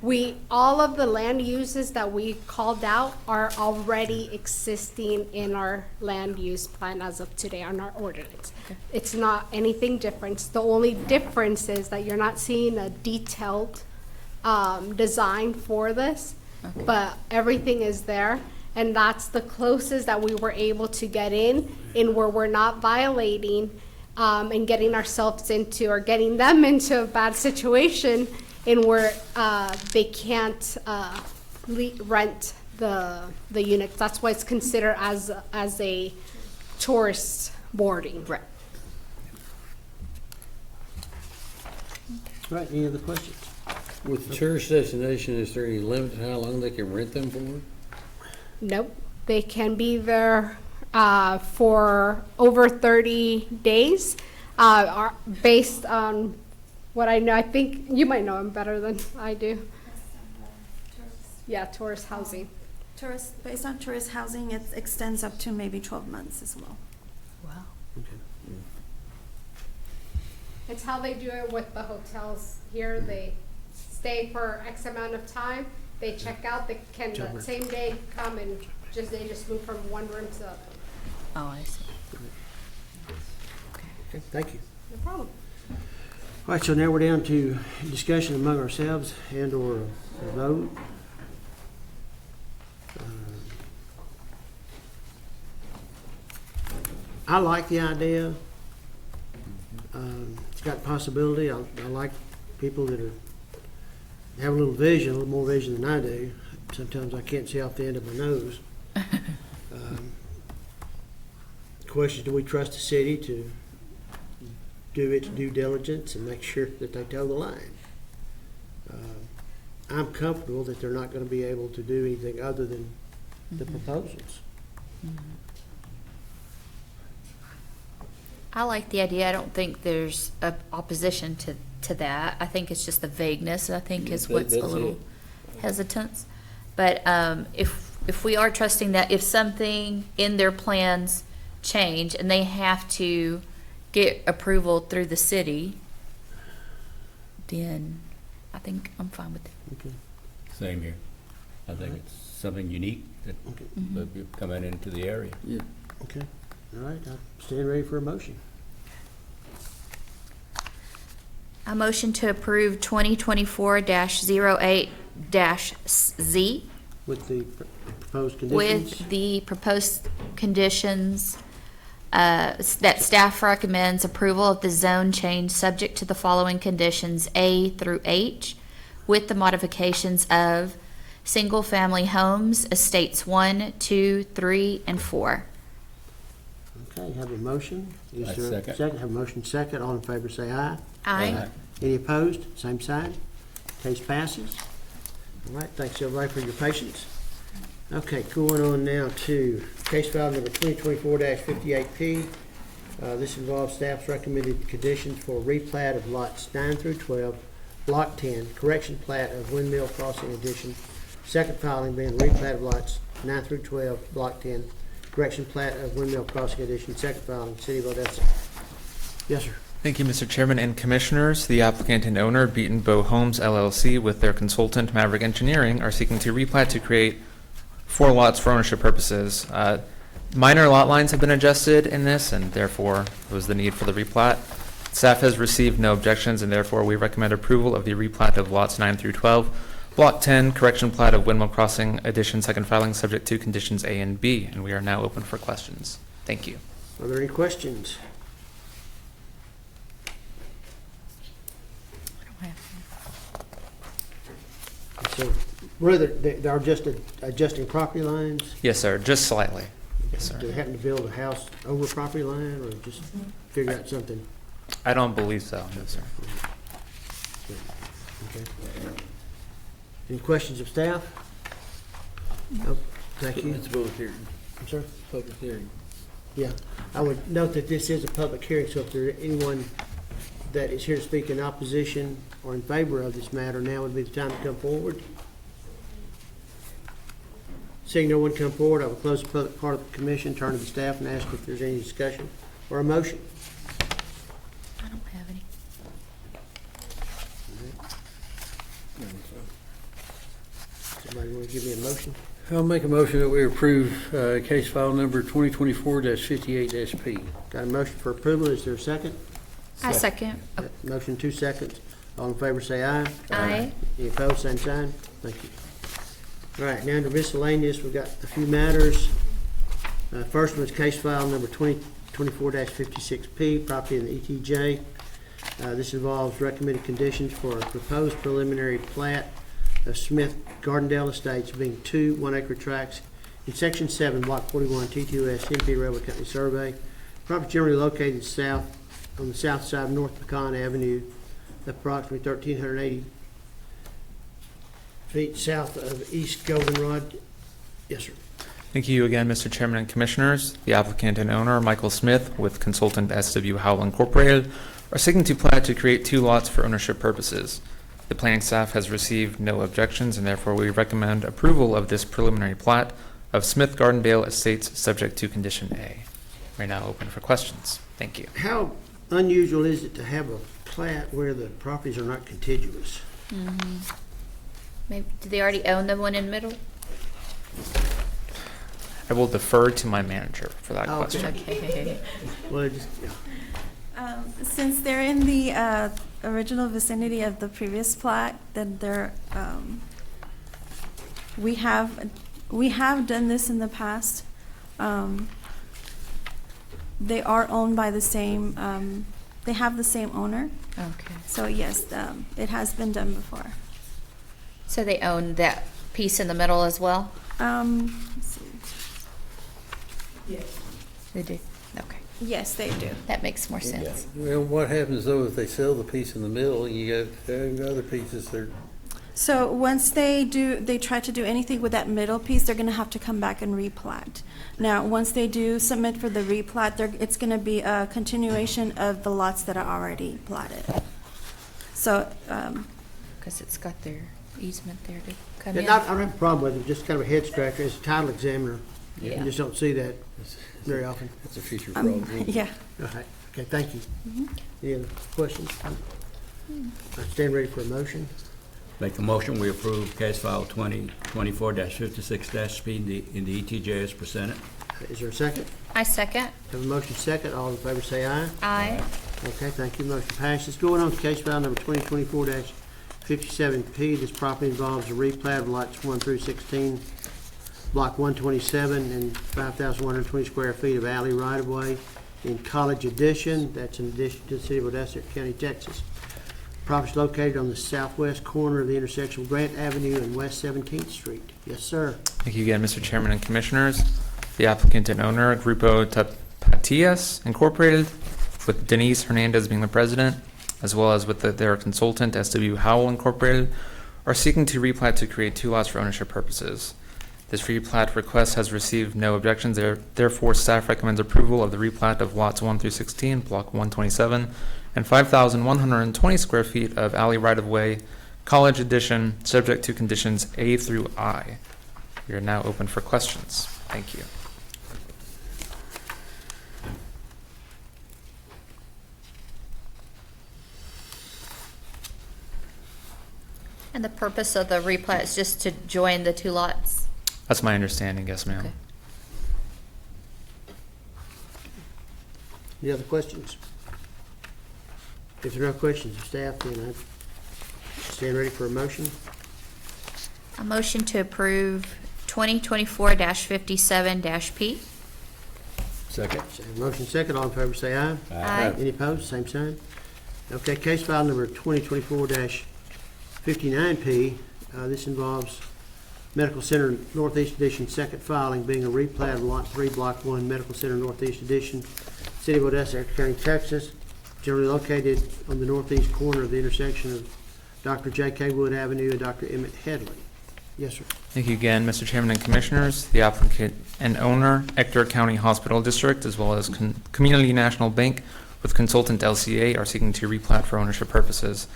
All of the land uses that we called out are already existing in our land use plan as of today on our ordinance. Okay. It's not anything different. The only difference is that you're not seeing a detailed design for this, but everything is there. And that's the closest that we were able to get in where we're not violating and getting ourselves into, or getting them into a bad situation in where they can't rent the units. That's why it's considered as a tourist boarding. Right. Right, any other questions? With the tourist destination, is there any limit to how long they can rent them for? Nope. They can be there for over 30 days, based on what I know. I think you might know them better than I do. Yeah, tourist housing. Based on tourist housing, it extends up to maybe 12 months as well. Wow. It's how they do it with the hotels here. They stay for X amount of time. They check out. They can the same day come and they just move from one room to the other. Oh, I see. Okay, thank you. No problem. All right, so now we're down to discussion among ourselves and/or a vote. I like the idea. It's got possibility. I like people that have a little vision, a little more vision than I do. Sometimes I can't see off the end of my nose. Question is, do we trust the city to do its due diligence and make sure that they toe the line? I'm comfortable that they're not going to be able to do anything other than the proposals. I like the idea. I don't think there's a opposition to that. I think it's just the vagueness, I think, is what's a That's little hesitance. But if we are trusting that if something in their plans change and they have to get approval through the city, then I think I'm fine with it. Okay. Same here. I think it's something unique that would be coming into the area. Yeah. Okay. All right. I stand ready for a motion. I motion to approve 2024-08-Z With the proposed conditions? with the proposed conditions that staff recommends approval of the zone change subject to the following conditions, A through H, with the modifications of single-family homes, estates 1, 2, 3, and 4. Okay, have a motion? Is I there a second. Have a motion second. All in favor say aye. Aye. Any opposed? Same sign. Case passes. All right, thanks everybody for your patience. Okay, going on now to case file number 2024-58P. This involves staff's recommended conditions for replat of lots 9 through 12, block 10, correction plat of Windmill Crossing addition. Second filing being replat of lots 9 through 12, block 10, correction plat of Windmill Crossing addition. Second filing, City of Odessa. Yes, sir. Thank you, Mr. Chairman and Commissioners. The applicant and owner, Beaton Bow Homes LLC, with their consultant Maverick Engineering, are seeking to replat to create 4 lots for ownership purposes. Minor lot lines have been adjusted in this, and therefore there was the need for the replat. Staff has received no objections, and therefore we recommend approval of the replat of lots 9 through 12. Block 10, correction plat of Windmill Crossing addition, second filing, subject to conditions A and B, and we are now open for questions. Thank you. Are there any questions? So, rather, they are just adjusting property lines? Yes, sir, just slightly. Yes, Do they sir. happen to build a house over property line, or just figure out something? I don't believe so, no, sir. Okay. Any questions of staff? No, thank you. It's a public hearing. I'm sorry? Public hearing. Yeah, I would note that this is a public hearing, so if there's anyone that is here to speak in opposition or in favor of this matter, now would be the time to come forward. Seeing no one come forward, I will close the public part of the commission, turn to the staff and ask if there's any discussion or a motion. I don't have any. Somebody want to give me a motion? I'll make a motion that we approve case file number 2024-58-P. Got a motion for approval, is there a second? I second. Motion 2 seconds. All in favor say aye. Aye. Any opposed, same sign. Thank you. All right, now under miscellaneous, we've got a few matters. First one is case file number 2024-56P, property in the ETJ. This involves recommended conditions for a proposed preliminary plat of Smith Gardendale Estates, being 2 1-acre tracts in Section 7, Block 41, T2S, MP Railway Company Survey. Property generally located on the south side of North Pecan Avenue, approximately 1,380 feet south of East Goldenrod. Yes, sir. Thank you again, Mr. Chairman and Commissioners. The applicant and owner, Michael Smith, with consultant SW Howell Incorporated, are seeking to plat to create 2 lots for ownership purposes. The planning staff has received no objections, and therefore we recommend approval of this preliminary plat of Smith Gardendale Estates, subject to condition A. We're now open for questions. Thank you. How unusual is it to have a plat where the properties are not contiguous? Maybe, do they already own the one in middle? I will defer to my manager for that Okay. question. Okay. Well, it just, yeah. Since they're in the original vicinity of the previous plat, then they're, we have done this in the past. They are owned by the same, they have the same owner. Okay. So yes, it has been done before. So they own that piece in the middle as well? Let's see. They do. Okay. Yes, they do. That makes more sense. Well, what happens though if they sell the piece in the middle, you got other pieces that are So once they try to do anything with that middle piece, they're gonna have to come back and replat. Now, once they do submit for the replat, it's gonna be a continuation of the lots that are already platted. So, Because it's got their easement there to come Yeah, in. I don't have a problem with it, just kind of a head scratcher. As a title examiner, you Yeah. just don't see that very often. It's a future problem. yeah. All right, okay, thank you. Any other questions? I stand ready for a motion. Make a motion, we approve case file 2024-56-P in the ETJ as presented. Is there a second? I second. Have a motion second. All in favor say aye. Aye. Okay, thank you. Motion passes. Going on to case file number 2024-57P. This property involves a replat of lots 1 through 16, block 127, and 5,120 square feet of alley right-of-way in College Addition. That's in addition to the city of Odessa, County, Texas. Property located on the southwest corner of the intersection of Grant Avenue and West 17th Street. Yes, sir. Thank you again, Mr. Chairman and Commissioners. The applicant and owner, Grupo Tapatías Incorporated, with Denise Hernandez being the president, as well as with their consultant, SW Howell Incorporated, are seeking to replat to create 2 lots for ownership purposes. This replat request has received no objections. Therefore, staff recommends approval of the replat of lots 1 through 16, block 127, and 5,120 square feet of alley right-of-way, College Edition, subject to conditions A through I. We are now open for questions. Thank you. And the purpose of the replat is just to join the 2 lots? That's my understanding, yes, ma'am. Okay. Any other questions? If there are no questions of staff, then I stand ready for a motion. A motion to approve 2024-57-P. Second. Motion second, all in favor say aye. Aye. Any opposed, same sign. Okay, case file number 2024-59P. This involves Medical Center Northeast Edition, second filing, being a replat of Lot 3, Block 1, Medical Center Northeast Edition, City of Odessa, Ector County, Texas, generally located on the northeast corner of the intersection of Dr. J.K. Wood Avenue and Dr. Emmett Headley. Yes, sir. Thank you again, Mr. Chairman and Commissioners. The applicant and owner, Ector County Hospital District, as well as Community National Bank with consultant LCA, are seeking to replat for ownership purposes.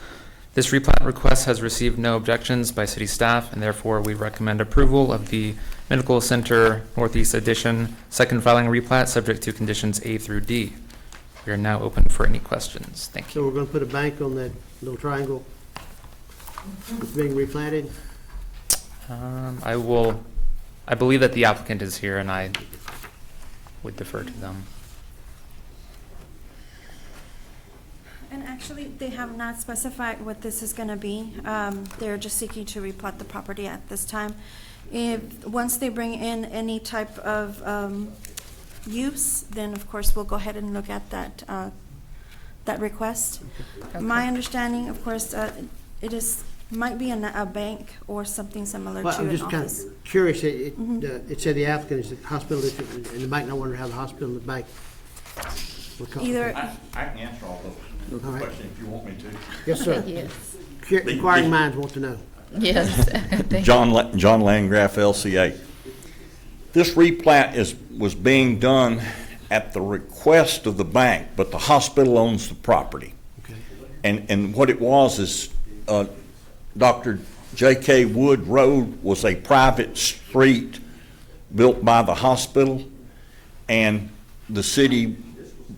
This replat request has received no objections by city staff, and therefore we recommend approval of the Medical Center Northeast Edition second filing replat, subject to conditions A through D. We are now open for any questions. Thank So you. we're going to put a bank on that little triangle that's being replatted. I believe that the applicant is here, and I would defer to them. And actually, they have not specified what this is gonna be. They're just seeking to replat the property at this time. Once they bring in any type of, use, then of course, we'll go ahead and look at that request. My understanding, of course, might be a bank or something similar Well, to I'm an just kind office. of curious. It said the applicant is the hospital district, and the bank, I wonder how the hospital and the bank would call it. Either, I can answer all those All right. questions if you want me to. Yes, sir. Yes. Inquiring minds want to know. Yes. Thank John Landgraf, LCA. This replat was being done at the request of the bank, but the hospital owns the property. Okay. And what it was is, Dr. J.K. Wood Road was a private street built by the hospital, and the city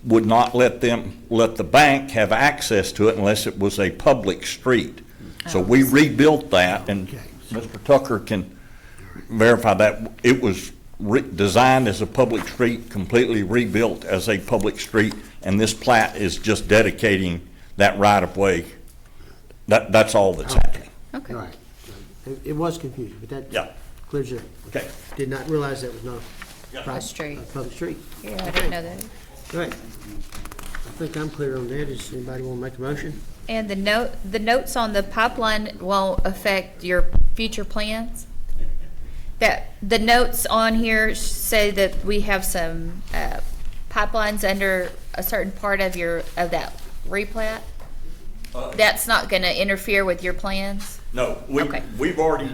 would not let the bank have access to it unless it was a public street. So we rebuilt that, and Mr. Tucker can verify that. It was designed as a public street, completely rebuilt as a public street, and this plat is just dedicating that right-of-way. That's all that's happening. Okay. All right. It was confusing, but that Yeah. clears it up. Okay. Did not realize that was not Yeah. a private, street. public street. Yeah, I didn't know that. All right. I think I'm clear on that. Does anybody want to make a motion? And the notes on the pipeline won't affect your future plans? That, the notes on here say that we have some, pipelines under a certain part of that replat? That's not gonna interfere with your plans? No, Okay. we've already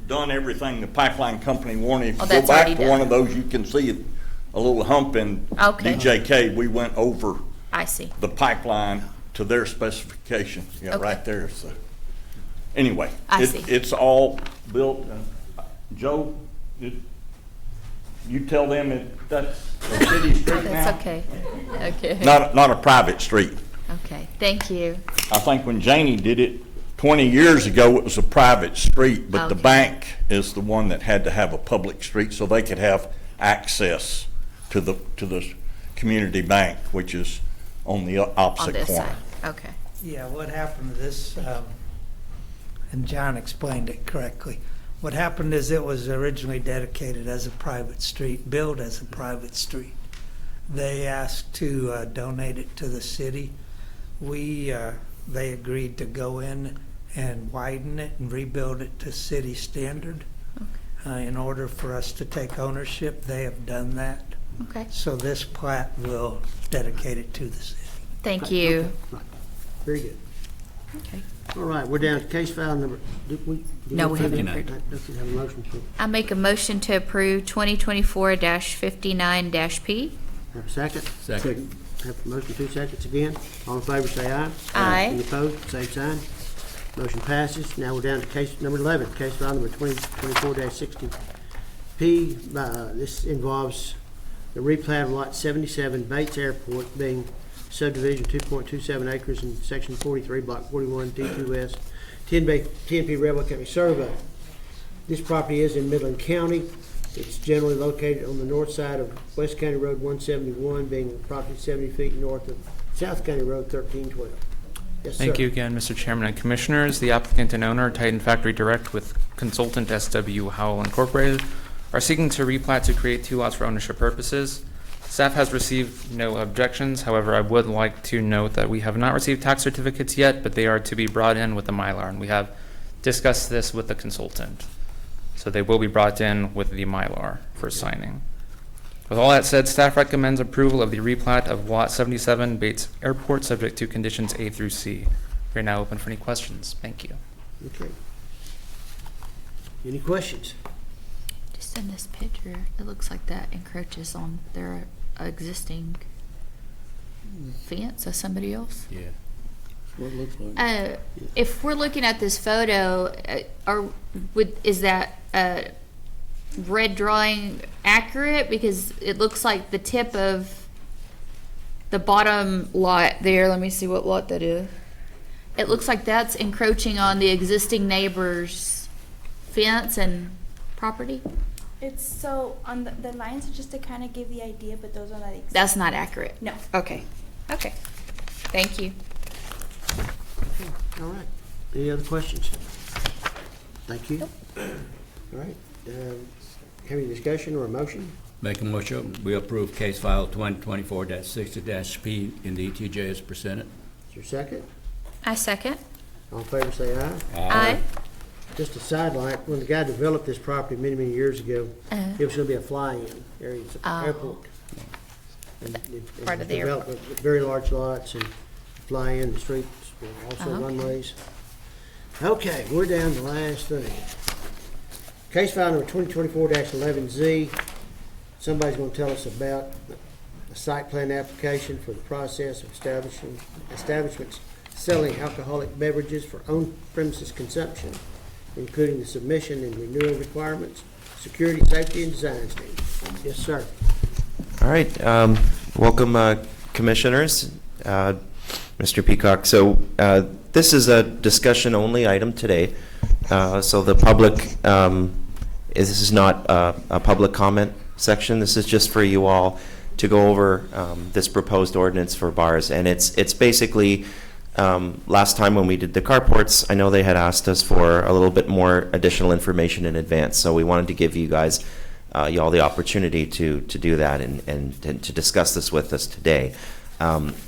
done everything the pipeline company wanted. If Oh, you go that's back already to one done. of those, you can see a little hump in Okay. DJK. We went over I see. the pipeline to their specifications, yeah, Okay. right there, so. Anyway, I see. it's all built, Joe, you tell them that's a city street now? That's okay. Okay. Not a private street. Okay, thank you. I think when Janie did it 20 years ago, it was a private street, but the Okay. bank is the one that had to have a public street so they could have access to the community bank, which is on the On opposite this corner. side, okay. Yeah, what happened to this, and John explained it correctly. What happened is it was originally dedicated as a private street, built as a private street. They asked to donate it to the city. We they agreed to go in and widen it and rebuild it to city standard. In order for us to take ownership, they have done that. Okay. So this plat will dedicate it to the city. Thank you. Right. Very good. Okay. All right, we're down to case file number, No, we haven't have approved. a motion for, I make a motion to approve 2024-59-P. have a second? Second. Have a motion, 2 seconds again. All in favor, say aye. Aye. Any opposed, same sign. Motion passes. Now we're down to case number 11, case file number 2024-60P. This involves the replat of lot 77 Bates Airport being subdivision 2.27 acres in section 43, block 41, D2S, 10P Railway Company survey. This property is in Midland County. It's generally located on the north side of West County Road 171, being approximately 70 feet north of South County Road 1312. Yes, sir. Thank you again, Mr. Chairman and Commissioners. The applicant and owner, Titan Factory Direct with consultant SW Howell Incorporated, are seeking to replat to create 2 lots for ownership purposes. Staff has received no objections. However, I would like to note that we have not received tax certificates yet, but they are to be brought in with the Mylar, and we have discussed this with the consultant. So they will be brought in with the Mylar for signing. With all that said, staff recommends approval of the replat of lot 77 Bates Airport, subject to conditions A through C. We are now open for any questions. Thank you. Okay. Any questions? Just in this picture, it looks like that encroaches on their existing fence of somebody else. Yeah. What it looks like. If we're looking at this photo, is that red drawing accurate? Because it looks like the tip of the bottom lot there. Let me see what lot that is. It looks like that's encroaching on the existing neighbor's fence and property. It's so, on the lines are just to kind of give the idea, but those are not exact. That's not accurate. No. Okay. Okay. Thank you. All right. Any other questions? Thank you. All right. Have any discussion or a motion? Make a motion, we approve case file 2024-60-P in the ETJ as presented. Is there a second? I second. All in favor, say aye. Aye. Just a sidelight, when the guy developed this property many, many years ago, it was gonna be a fly-in area, it's an Oh. airport. And Part of the developed with very large lots and fly-in, the streets, also Okay. runways. Okay, we're down to the last thing. Case file number 2024-11Z. Somebody's gonna tell us about a site plan application for the process of establishments selling alcoholic beverages for on-premises consumption, including the submission and renewal requirements, security, safety, and design standards. Yes, sir. All right, welcome, commissioners, Mr. Peacock. So this is a discussion-only item today. So the public, this is not a public comment section. This is just for you all to go over this proposed ordinance for bars. And it's basically, last time when we did the carports, I know they had asked us for a little bit more additional information in advance. So we wanted to give you guys, y'all the opportunity to do that and to discuss this with us today.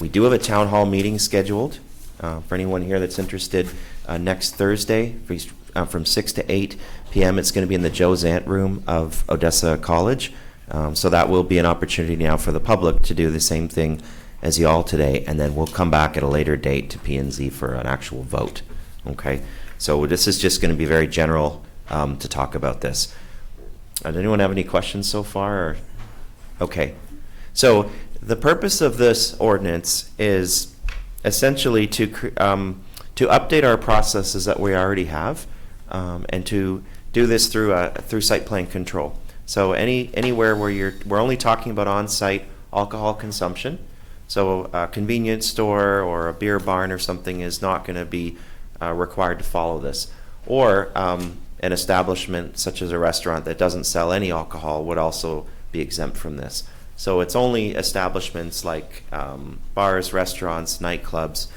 We do have a town hall meeting scheduled for anyone here that's interested next Thursday from 6 to 8 p.m. It's going to be in the Joe Zant room of Odessa College. So that will be an opportunity now for the public to do the same thing as y'all today, and then we'll come back at a later date to P&Z for an actual vote. Okay, so this is just going to be very general to talk about this. Does anyone have any questions so far? Or? Okay, so the purpose of this ordinance is essentially to update our processes that we already have, and to do this through site plan control. So anywhere where we're only talking about on-site alcohol consumption. So a convenience store or a beer barn or something is not going to be required to follow this. Or an establishment such as a restaurant that doesn't sell any alcohol would also be exempt from this. So it's only establishments like bars, restaurants, nightclubs,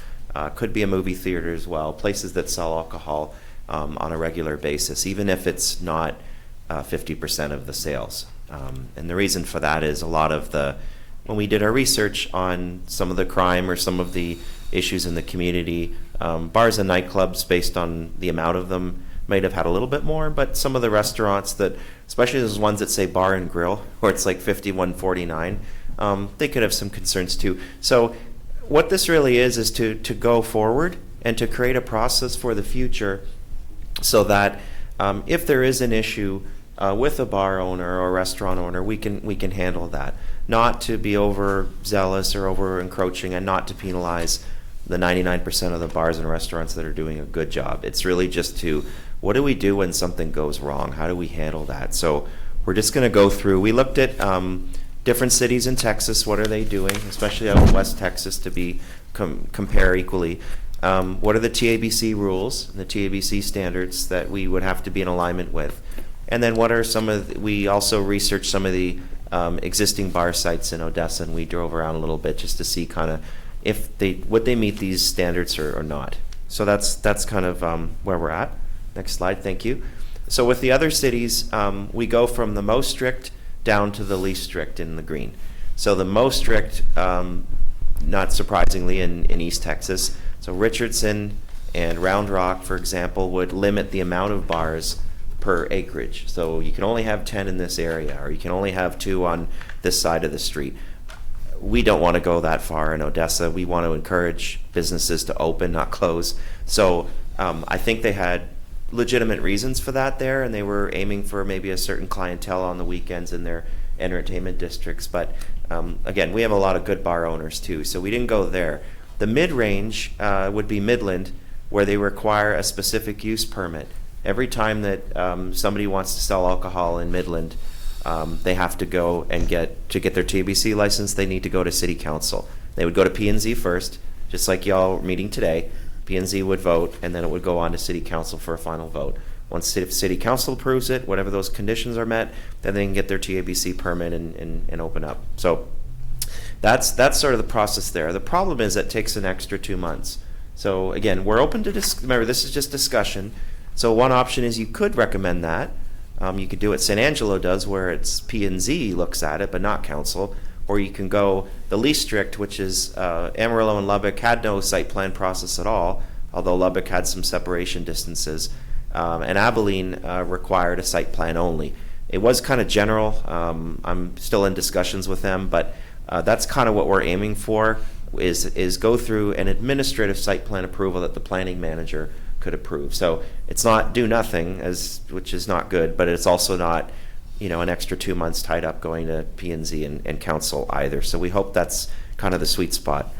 could be a movie theater as well, places that sell alcohol on a regular basis, even if it's not 50% of the sales. And the reason for that is a lot of when we did our research on some of the crime or some of the issues in the community. Bars and nightclubs, based on the amount of them, might have had a little bit more, but some of the restaurants that, especially those ones that say bar and grill, where it's like 5149, they could have some concerns too. So what this really is to go forward and to create a process for the future so that if there is an issue with a bar owner or restaurant owner, we can handle that. Not to be overzealous or over encroaching, and not to penalize the 99% of the bars and restaurants that are doing a good job. It's really just to, what do we do when something goes wrong? How do we handle that? So we're just going to go through. We looked at different cities in Texas. What are they doing, especially out in West Texas, to be compare equally? What are the TABC rules, the TABC standards that we would have to be in alignment with? And then what are we also researched some of the existing bar sites in Odessa, and we drove around a little bit just to see kind of would they meet these standards or not. So that's kind of where we're at. Next slide, thank you. So with the other cities, we go from the most strict down to the least strict in the green. So the most strict, not surprisingly, in East Texas. So Richardson and Round Rock, for example, would limit the amount of bars per acreage. So you can only have 10 in this area, or you can only have 2 on this side of the street. We don't want to go that far in Odessa. We want to encourage businesses to open, not close. So I think they had legitimate reasons for that there, and they were aiming for maybe a certain clientele on the weekends in their entertainment districts. But again, we have a lot of good bar owners too, so we didn't go there. The mid-range would be Midland, where they require a specific use permit. Every time that somebody wants to sell alcohol in Midland, they have to go and get their TABC license. They need to go to City Council. They would go to P&Z first, just like y'all are meeting today. P&Z would vote, and then it would go on to City Council for a final vote. Once City Council approves it, whatever those conditions are met, then they can get their TABC permit and open up. So that's sort of the process there. The problem is that it takes an extra 2 months. So again, we're open to remember, this is just discussion. So one option is you could recommend that. You could do what San Angelo does, where it's P&Z looks at it, but not council. Or you can go the least strict, which is Amarillo and Lubbock had no site plan process at all, although Lubbock had some separation distances. And Abilene required a site plan only. It was kind of general. I'm still in discussions with them, but that's kind of what we're aiming for, is go through an administrative site plan approval that the planning manager could approve. So it's not do nothing, which is not good, but it's also not an extra 2 months tied up going to P&Z and council either. So we hope that's kind of the sweet spot.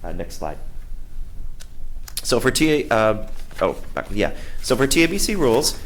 Next slide. So for So for TABC rules,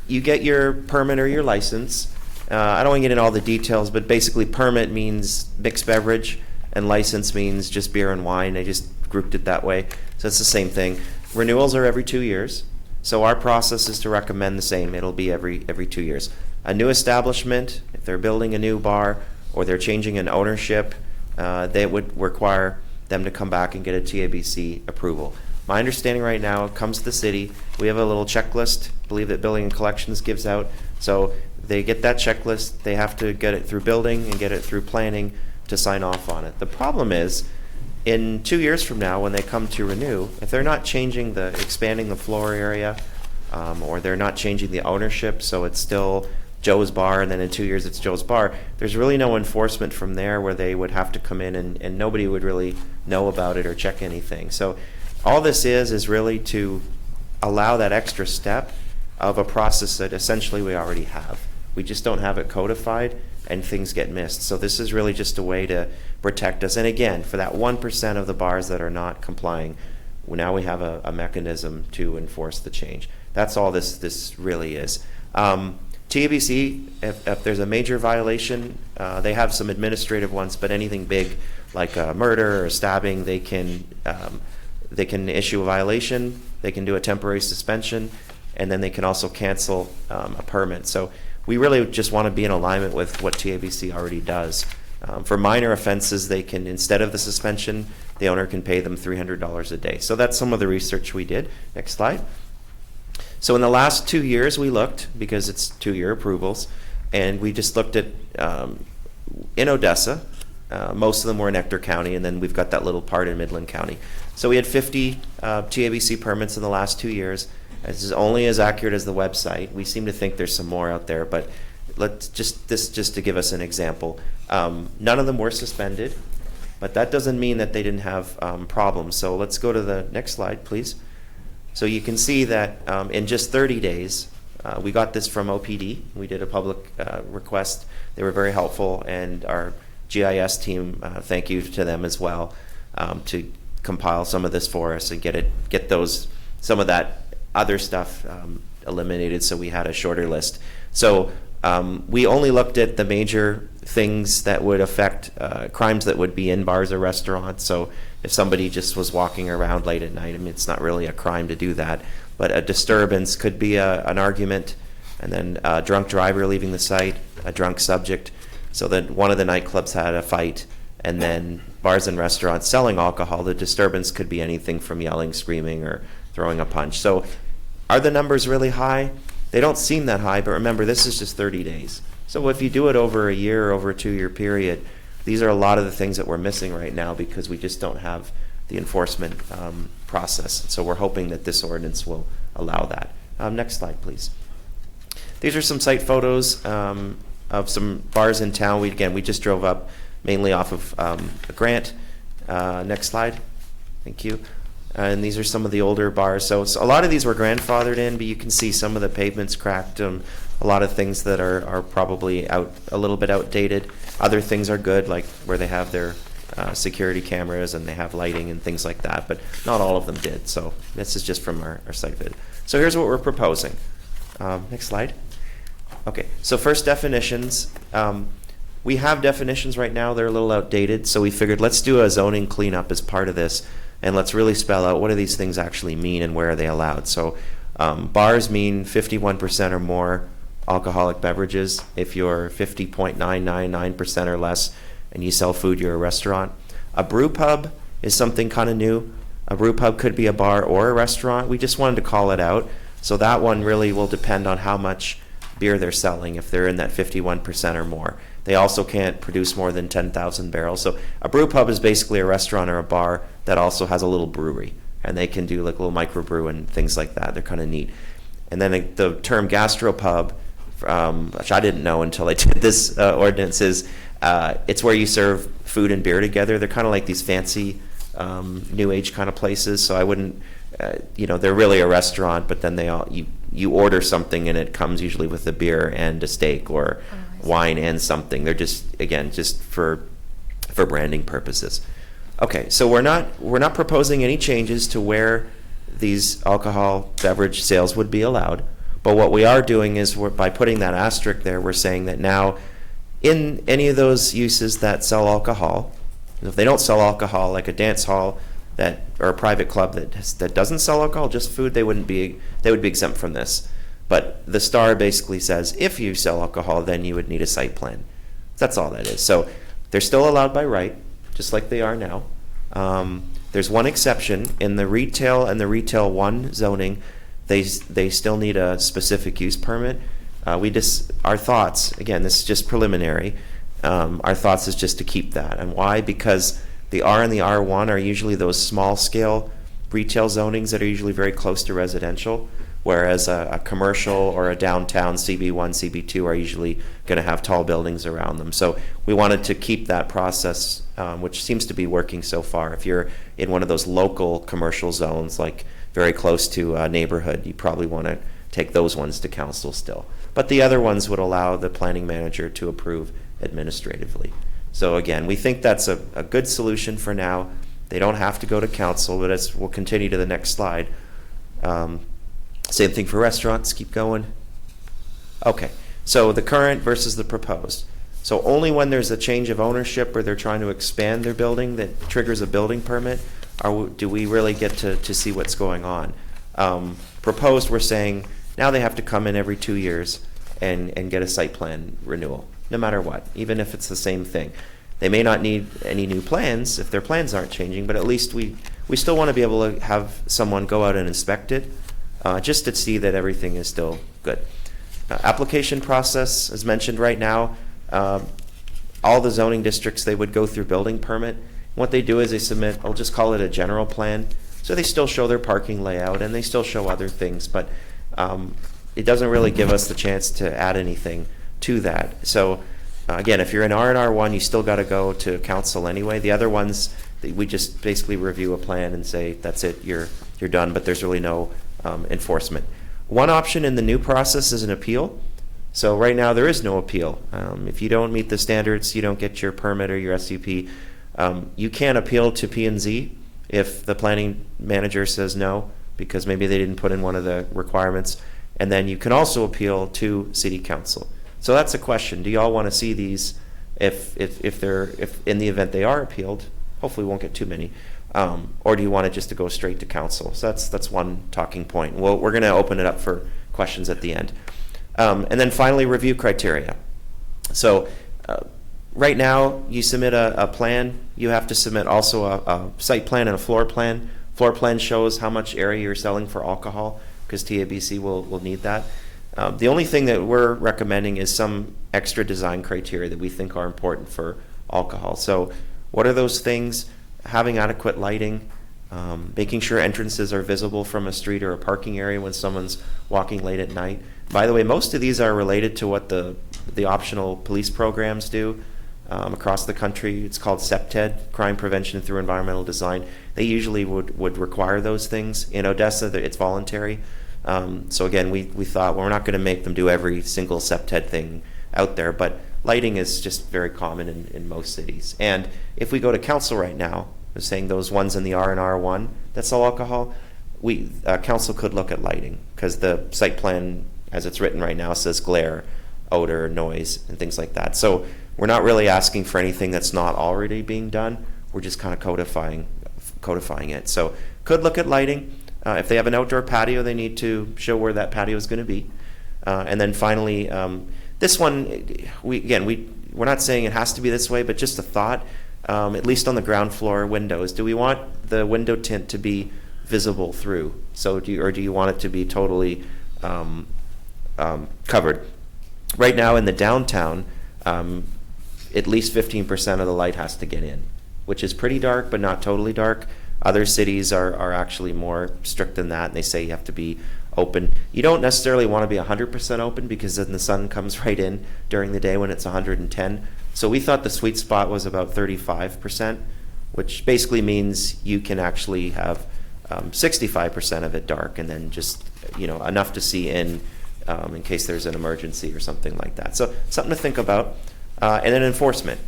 you get your permit or your license. I don't want to get into all the details, but basically permit means mixed beverage and license means just beer and wine. I just grouped it that way. So it's the same thing. Renewals are every 2 years. So our process is to recommend the same. It'll be every 2 years. A new establishment, if they're building a new bar or they're changing an ownership, they would require them to come back and get a TABC approval. My understanding right now, it comes to the city. We have a little checklist, I believe that Building and Collections gives out. So they get that checklist. They have to get it through building and get it through planning to sign off on it. The problem is, in 2 years from now, when they come to renew, if they're not expanding the floor area, or they're not changing the ownership, so it's still Joe's Bar, and then in 2 years it's Joe's Bar, there's really no enforcement from there where they would have to come in and nobody would really know about it or check anything. So all this is really to allow that extra step of a process that essentially we already have. We just don't have it codified, and things get missed. So this is really just a way to protect us. And again, for that 1% of the bars that are not complying, now we have a mechanism to enforce the change. That's all this really is. TABC, if there's a major violation, they have some administrative ones, but anything big like a murder or stabbing, they can issue a violation, they can do a temporary suspension, and then they can also cancel a permit. So we really just want to be in alignment with what TABC already does. For minor offenses, they can, instead of the suspension, the owner can pay them $300 a day. So that's some of the research we did. Next slide. So in the last 2 years, we looked, because it's 2-year approvals, and we just looked at, in Odessa, Most of them were in Ector County, and then we've got that little part in Midland County. So we had 50 TABC permits in the last 2 years. This is only as accurate as the website. We seem to think there's some more out there, but let's just to give us an example. None of them were suspended, but that doesn't mean that they didn't have problems. So let's go to the next slide, please. So you can see that in just 30 days, we got this from OPD. We did a public request. They were very helpful, and our GIS team, thank you to them as well, to compile some of this for us and get some of that other stuff eliminated, so we had a shorter list. So we only looked at the major things that would affect crimes that would be in bars or restaurants. So if somebody just was walking around late at night, I mean, it's not really a crime to do that, but a disturbance could be an argument, and then a drunk driver leaving the site, a drunk subject. So that one of the nightclubs had a fight, and then bars and restaurants selling alcohol, the disturbance could be anything from yelling, screaming, or throwing a punch. So are the numbers really high? They don't seem that high, but remember, this is just 30 days. So if you do it over a year or over a 2-year period, these are a lot of the things that we're missing right now because we just don't have the enforcement process. So we're hoping that this ordinance will allow that. Next slide, please. These are some site photos of some bars in town. We just drove up mainly off of a Grant. Next slide. Thank you. And these are some of the older bars. So a lot of these were grandfathered in, but you can see some of the pavements cracked. A lot of things that are probably a little bit outdated. Other things are good, like where they have their security cameras and they have lighting and things like that, but not all of them did. So this is just from our site vid. So here's what we're proposing. Next slide. Okay, so first definitions. We have definitions right now. They're a little outdated, so we figured let's do a zoning cleanup as part of this, and let's really spell out what do these things actually mean and where are they allowed. So bars mean 51% or more alcoholic beverages. If you're 50.999% or less and you sell food, you're a restaurant. A brew pub is something kind of new. A brew pub could be a bar or a restaurant. We just wanted to call it out. So that one really will depend on how much beer they're selling, if they're in that 51% or more. They also can't produce more than 10,000 barrels. So a brew pub is basically a restaurant or a bar that also has a little brewery, and they can do like a little microbrew and things like that. They're kind of neat. And then the term gastropub, which I didn't know until I did this ordinance, is it's where you serve food and beer together. They're kind of like these fancy new age kind of places. So I wouldn't, they're really a restaurant, but then you order something and it comes usually with a beer and a steak or wine and something. They're just for branding purposes. Okay, so we're not proposing any changes to where these alcohol beverage sales would be allowed, but what we are doing is by putting that asterisk there, we're saying that now in any of those uses that sell alcohol, if they don't sell alcohol, like a dance hall or a private club that doesn't sell alcohol, just food, they would be exempt from this. But the star basically says if you sell alcohol, then you would need a site plan. That's all that is. So they're still allowed by right, just like they are now. There's one exception in the retail and the retail 1 zoning. They still need a specific use permit. Our thoughts, again, this is just preliminary. Our thoughts is just to keep that. And why? Because the R and the R1 are usually those small scale retail zonings that are usually very close to residential, whereas a commercial or a downtown CB1, CB2 are usually going to have tall buildings around them. So we wanted to keep that process, which seems to be working so far. If you're in one of those local commercial zones, like very close to a neighborhood, you probably want to take those ones to council still. But the other ones would allow the planning manager to approve administratively. So again, we think that's a good solution for now. They don't have to go to council, but as we'll continue to the next slide. Same thing for restaurants, keep going. Okay, so the current versus the proposed. So only when there's a change of ownership or they're trying to expand their building that triggers a building permit, do we really get to see what's going on. Proposed, we're saying now they have to come in every 2 years and get a site plan renewal, no matter what, even if it's the same thing. They may not need any new plans if their plans aren't changing, but at least we still want to be able to have someone go out and inspect it, just to see that everything is still good. Application process, as mentioned right now, all the zoning districts, they would go through building permit. What they do is they submit, I'll just call it a general plan. So they still show their parking layout and they still show other things, but it doesn't really give us the chance to add anything to that. So again, if you're in R&R1, you still got to go to council anyway. The other ones, we just basically review a plan and say, that's it, you're done, but there's really no enforcement. One option in the new process is an appeal. So right now, there is no appeal. If you don't meet the standards, you don't get your permit or your SUP, you can appeal to P&Z if the planning manager says no, because maybe they didn't put in one of the requirements. And then you can also appeal to city council. So that's a question. Do y'all want to see these if in the event they are appealed? Hopefully we won't get too many. Or do you want it just to go straight to council? So that's one talking point. Well, we're going to open it up for questions at the end. And then finally, review criteria. So right now, you submit a plan. You have to submit also a site plan and a floor plan. Floor plan shows how much area you're selling for alcohol, because TABC will need that. The only thing that we're recommending is some extra design criteria that we think are important for alcohol. So what are those things? Having adequate lighting, making sure entrances are visible from a street or a parking area when someone's walking late at night. By the way, most of these are related to what the optional police programs do across the country. It's called CPTED, Crime Prevention Through Environmental Design. They usually would require those things. In Odessa, it's voluntary. So again, we thought, well, we're not going to make them do every single CPTED thing out there, but lighting is just very common in most cities. And if we go to council right now, I'm saying those ones in the R&R1 that sell alcohol, council could look at lighting, because the site plan, as it's written right now, says glare, odor, noise, and things like that. So we're not really asking for anything that's not already being done. We're just kind of codifying it. So could look at lighting. If they have an outdoor patio, they need to show where that patio is going to be. And then finally, this one, we're not saying it has to be this way, but just a thought, at least on the ground floor windows. Do we want the window tint to be visible through? So do you want it to be totally covered? Right now in the downtown, at least 15% of the light has to get in, which is pretty dark, but not totally dark. Other cities are actually more strict than that, and they say you have to be open. You don't necessarily want to be 100% open, because then the sun comes right in during the day when it's 110. So we thought the sweet spot was about 35%, which basically means you can actually have 65% of it dark, and then just enough to see in case there's an emergency or something like that. So something to think about. And then enforcement.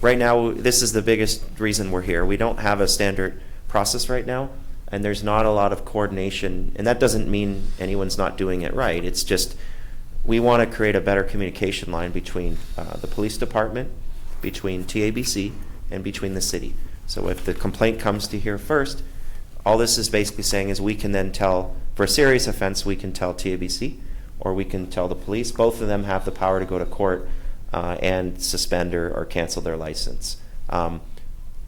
Right now, this is the biggest reason we're here. We don't have a standard process right now, and there's not a lot of coordination, and that doesn't mean anyone's not doing it right. It's just we want to create a better communication line between the police department, between TABC, and between the city. So if the complaint comes to here first, all this is basically saying is we can then tell, for a serious offense, we can tell TABC, or we can tell the police. Both of them have the power to go to court and suspend or cancel their license.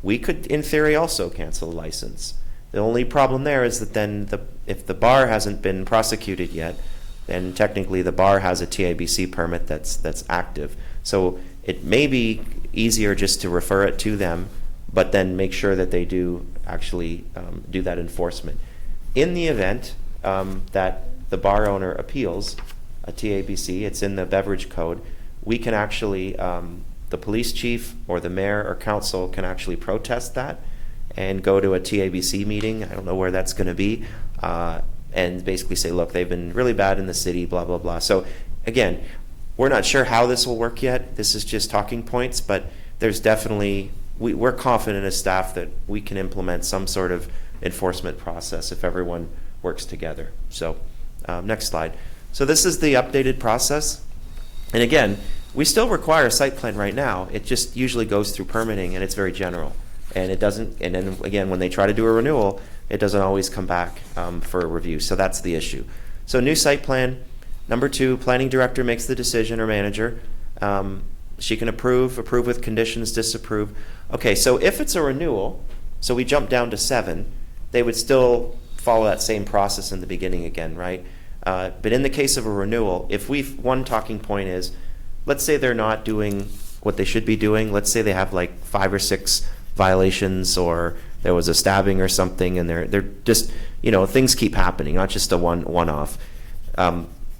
We could, in theory, also cancel the license. The only problem there is that then if the bar hasn't been prosecuted yet, then technically the bar has a TABC permit that's active. So it may be easier just to refer it to them, but then make sure that they do actually do that enforcement. In the event that the bar owner appeals a TABC, it's in the beverage code, we can actually, the police chief or the mayor or council can actually protest that and go to a TABC meeting. I don't know where that's going to be, and basically say, look, they've been really bad in the city, blah, blah, blah. So again, we're not sure how this will work yet. This is just talking points, but there's definitely, we're confident as staff that we can implement some sort of enforcement process if everyone works together. So next slide. So this is the updated process. And again, we still require a site plan right now. It just usually goes through permitting, and it's very general. And it doesn't, and then again, when they try to do a renewal, it doesn't always come back for a review. So that's the issue. So new site plan. Number 2, planning director makes the decision, or manager. She can approve with conditions, disapprove. Okay, so if it's a renewal, so we jump down to 7, they would still follow that same process in the beginning again, right? But in the case of a renewal, if one talking point is, let's say they're not doing what they should be doing. Let's say they have like 5 or 6 violations, or there was a stabbing or something, and they're just, things keep happening, not just a one-off.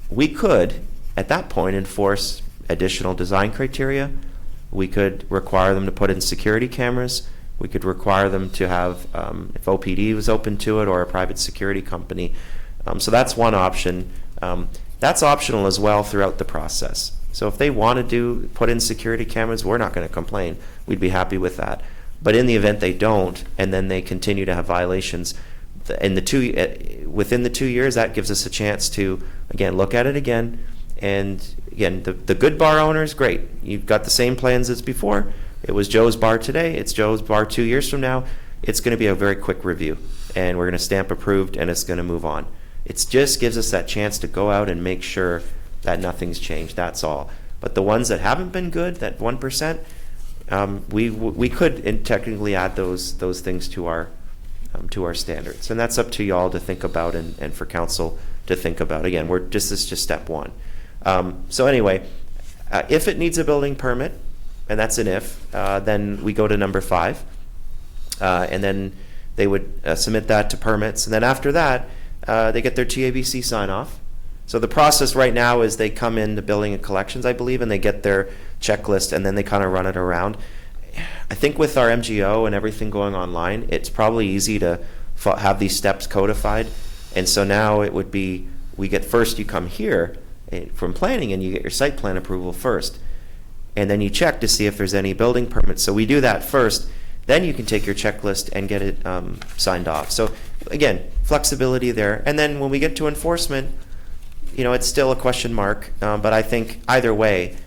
We could, at that point, enforce additional design criteria. We could require them to put in security cameras. We could require them to have, if OPD was open to it, or a private security company. So that's one option. That's optional as well throughout the process. So if they want to put in security cameras, we're not going to complain. We'd be happy with that. But in the event they don't, and then they continue to have violations, within the 2 years, that gives us a chance to, again, look at it again. And again, the good bar owners, great. You've got the same plans as before. It was Joe's Bar today. It's Joe's Bar 2 years from now. It's going to be a very quick review, and we're going to stamp approved, and it's going to move on. It just gives us that chance to go out and make sure that nothing's changed. That's all. But the ones that haven't been good, that 1%, we could technically add those things to our standards, and that's up to y'all to think about, and for council to think about. Again, this is just step one. So anyway, if it needs a building permit, and that's an if, then we go to number 5, and then they would submit that to permits, and then after that, they get their TABC sign off. So the process right now is they come into building and collections, I believe, and they get their checklist, and then they kind of run it around. I think with our MGO and everything going online, it's probably easy to have these steps codified. And so now it would be, you come here from planning, and you get your site plan approval first. And then you check to see if there's any building permits. So we do that first. Then you can take your checklist and get it signed off. So again, flexibility there. And then when we get to enforcement, it's still a question mark. But I think either way,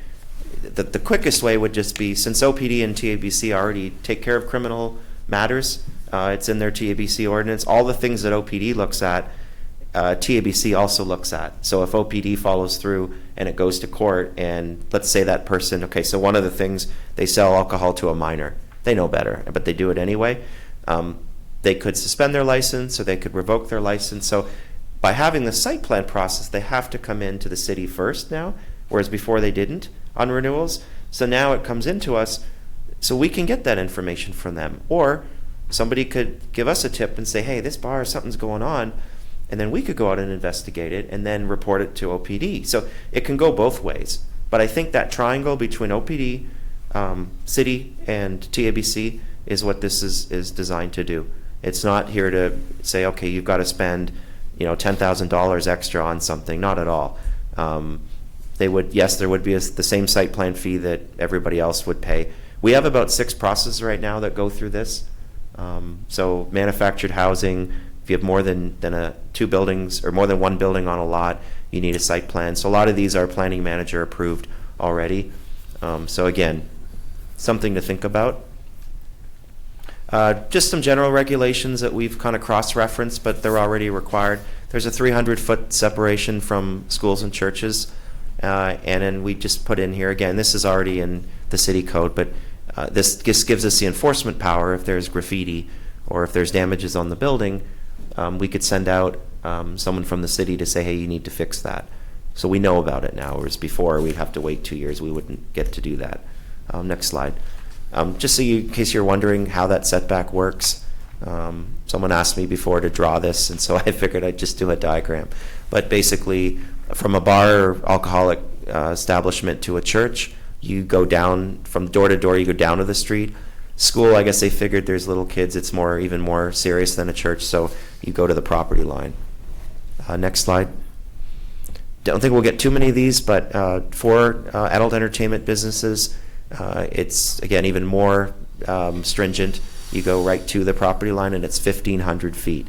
the quickest way would just be, since OPD and TABC already take care of criminal matters, it's in their TABC ordinance, all the things that OPD looks at, TABC also looks at. So if OPD follows through and it goes to court, and let's say that person, okay, so one of the things, they sell alcohol to a minor. They know better, but they do it anyway. They could suspend their license, or they could revoke their license. So by having the site plan process, they have to come into the city first now, whereas before they didn't on renewals. So now it comes into us, so we can get that information from them. Or somebody could give us a tip and say, hey, this bar, something's going on, and then we could go out and investigate it and then report it to OPD. So it can go both ways. But I think that triangle between OPD, city, and TABC is what this is designed to do. It's not here to say, okay, you've got to spend $10,000 extra on something. Not at all. There would be the same site plan fee that everybody else would pay. We have about 6 processes right now that go through this. So manufactured housing, if you have more than 2 buildings or more than 1 building on a lot, you need a site plan. So a lot of these are planning manager approved already. So again, something to think about. Just some general regulations that we've kind of cross-referenced, but they're already required. There's a 300-foot separation from schools and churches. And then we just put in here, again, this is already in the city code, but this just gives us the enforcement power. If there's graffiti or if there's damages on the building, we could send out someone from the city to say, hey, you need to fix that. So we know about it now, whereas before we'd have to wait 2 years. We wouldn't get to do that. Next slide. Just in case you're wondering how that setback works, someone asked me before to draw this, and so I figured I'd just do a diagram. But basically, from a bar or alcoholic establishment to a church, you go down from door to door, you go down to the street. School, I guess they figured there's little kids, it's even more serious than a church, so you go to the property line. Next slide. Don't think we'll get too many of these, but for adult entertainment businesses, it's, again, even more stringent. You go right to the property line, and it's 1,500 feet.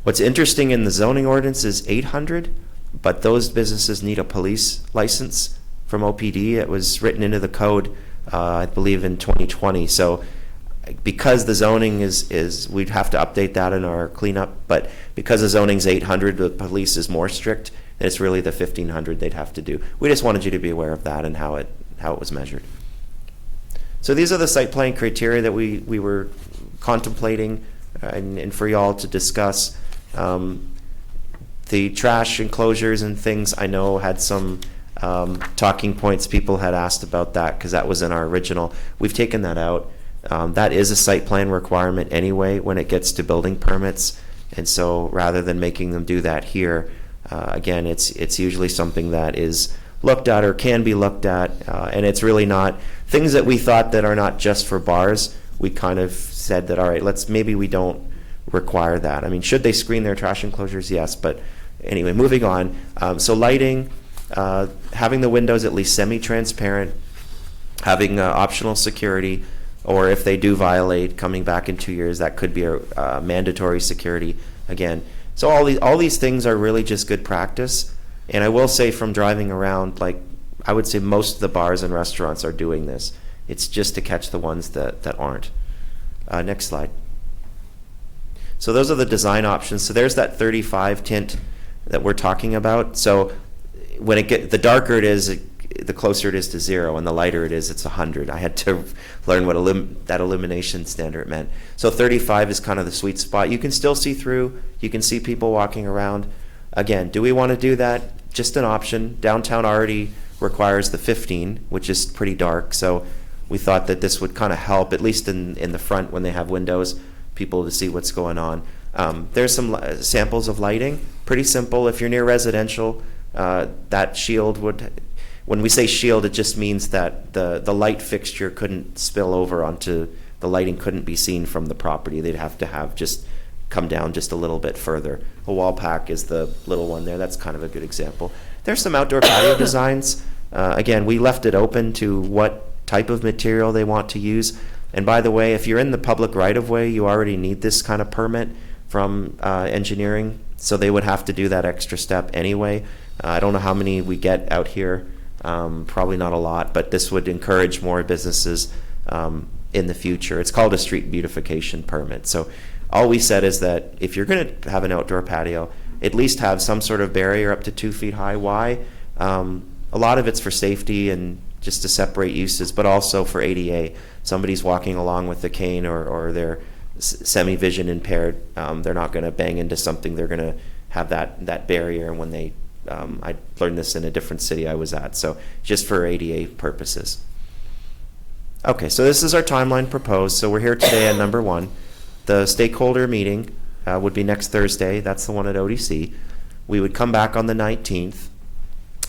What's interesting in the zoning ordinance is 800, but those businesses need a police license from OPD. It was written into the code, I believe, in 2020. So because the zoning is we'd have to update that in our cleanup, but because the zoning's 800, the police is more strict, and it's really the 1,500 they'd have to do. We just wanted you to be aware of that and how it was measured. So these are the site plan criteria that we were contemplating and for y'all to discuss. The trash enclosures and things, I know, had some talking points, people had asked about that because that was in our original. We've taken that out. That is a site plan requirement anyway when it gets to building permits. And so rather than making them do that here, again, it's usually something that is looked at or can be looked at. And it's really not things that we thought that are not just for bars. We kind of said that, all right, maybe we don't require that. I mean, should they screen their trash enclosures? Yes. But anyway, moving on. So lighting, having the windows at least semi-transparent, having optional security, or if they do violate, coming back in 2 years, that could be a mandatory security again. So all these things are really just good practice. And I will say from driving around, like I would say most of the bars and restaurants are doing this. It's just to catch the ones that aren't. Next slide. So those are the design options. So there's that 35 tint that we're talking about. So when the darker it is, the closer it is to 0, and the lighter it is, it's 100. I had to learn what that illumination standard meant. So 35 is kind of the sweet spot. You can still see through. You can see people walking around. Again, do we want to do that? Just an option. Downtown already requires the 15, which is pretty dark. So we thought that this would kind of help, at least in the front when they have windows, people to see what's going on. There's some samples of lighting. Pretty simple. If you're near residential, that shield would... When we say shield, it just means that the light fixture couldn't spill over onto, the lighting couldn't be seen from the property. They'd have to just come down just a little bit further. A wall pack is the little one there. That's kind of a good example. There's some outdoor patio designs. Again, we left it open to what type of material they want to use. And by the way, if you're in the public right-of-way, you already need this kind of permit from engineering. So they would have to do that extra step anyway. I don't know how many we get out here. Probably not a lot, but this would encourage more businesses in the future. It's called a street beautification permit. So all we said is that if you're going to have an outdoor patio, at least have some sort of barrier up to 2 feet high. Why? A lot of it's for safety and just to separate uses, but also for ADA. Somebody's walking along with a cane or they're semi-vision impaired, they're not going to bang into something. They're going to have that barrier when they I learned this in a different city I was at, so just for ADA purposes. Okay, so this is our timeline proposed. So we're here today on number 1. The stakeholder meeting would be next Thursday. That's the one at ODC. We would come back on the 19th,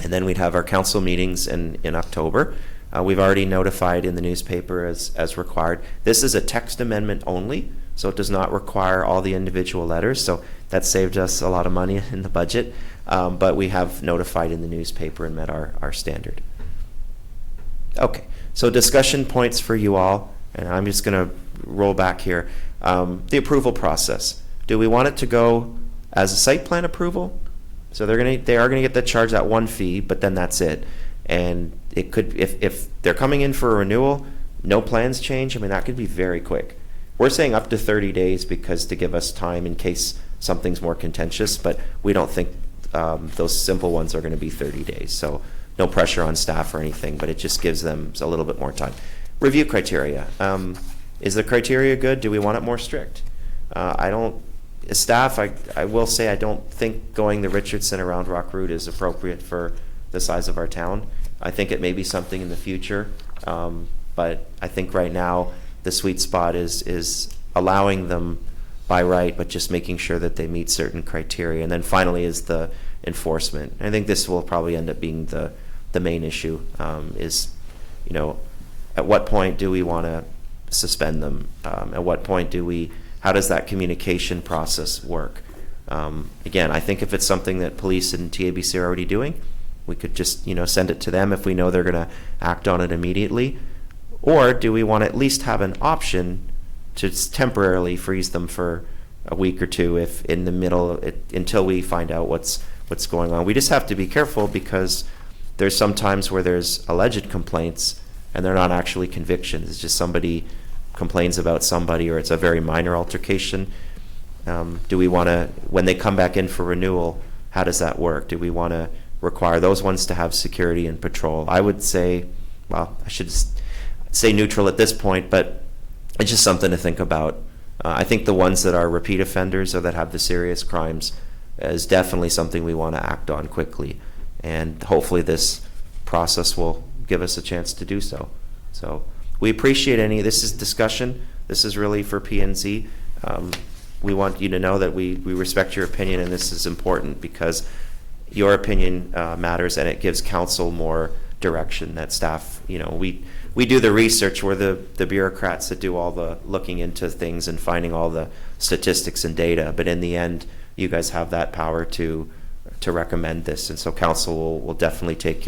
and then we'd have our council meetings in October. We've already notified in the newspaper as required. This is a text amendment only, so it does not require all the individual letters, so that saved us a lot of money in the budget. But we have notified in the newspaper and met our standard. Okay, so discussion points for you all, and I'm just going to roll back here. The approval process. Do we want it to go as a site plan approval? So they are going to get the charge that one fee, but then that's it. And it could, if they're coming in for a renewal, no plans change. I mean, that could be very quick. We're saying up to 30 days because to give us time in case something's more contentious, but we don't think those simple ones are going to be 30 days. So no pressure on staff or anything, but it just gives them a little bit more time. Review criteria. Is the criteria good? Do we want it more strict? Staff, I will say I don't think going the Richardson around Rock route is appropriate for the size of our town. I think it may be something in the future, but I think right now the sweet spot is allowing them by right, but just making sure that they meet certain criteria. And then finally is the enforcement. I think this will probably end up being the main issue, is, at what point do we want to suspend them? At what point how does that communication process work? Again, I think if it's something that police and TABC are already doing, we could just, send it to them if we know they're going to act on it immediately. Or do we want to at least have an option to temporarily freeze them for a week or two if in the middle, until we find out what's going on? We just have to be careful because there's some times where there's alleged complaints and they're not actually convictions. It's just somebody complains about somebody or it's a very minor altercation. Do we want to, when they come back in for renewal, how does that work? Do we want to require those ones to have security and patrol? I would say, well, I should say neutral at this point, but it's just something to think about. I think the ones that are repeat offenders or that have the serious crimes is definitely something we want to act on quickly. And hopefully this process will give us a chance to do so. So we appreciate this is discussion. This is really for P&Z. We want you to know that we respect your opinion, and this is important because your opinion matters, and it gives council more direction that staff, we do the research. We're the bureaucrats that do all the looking into things and finding all the statistics and data. But in the end, you guys have that power to recommend this. And so council will definitely take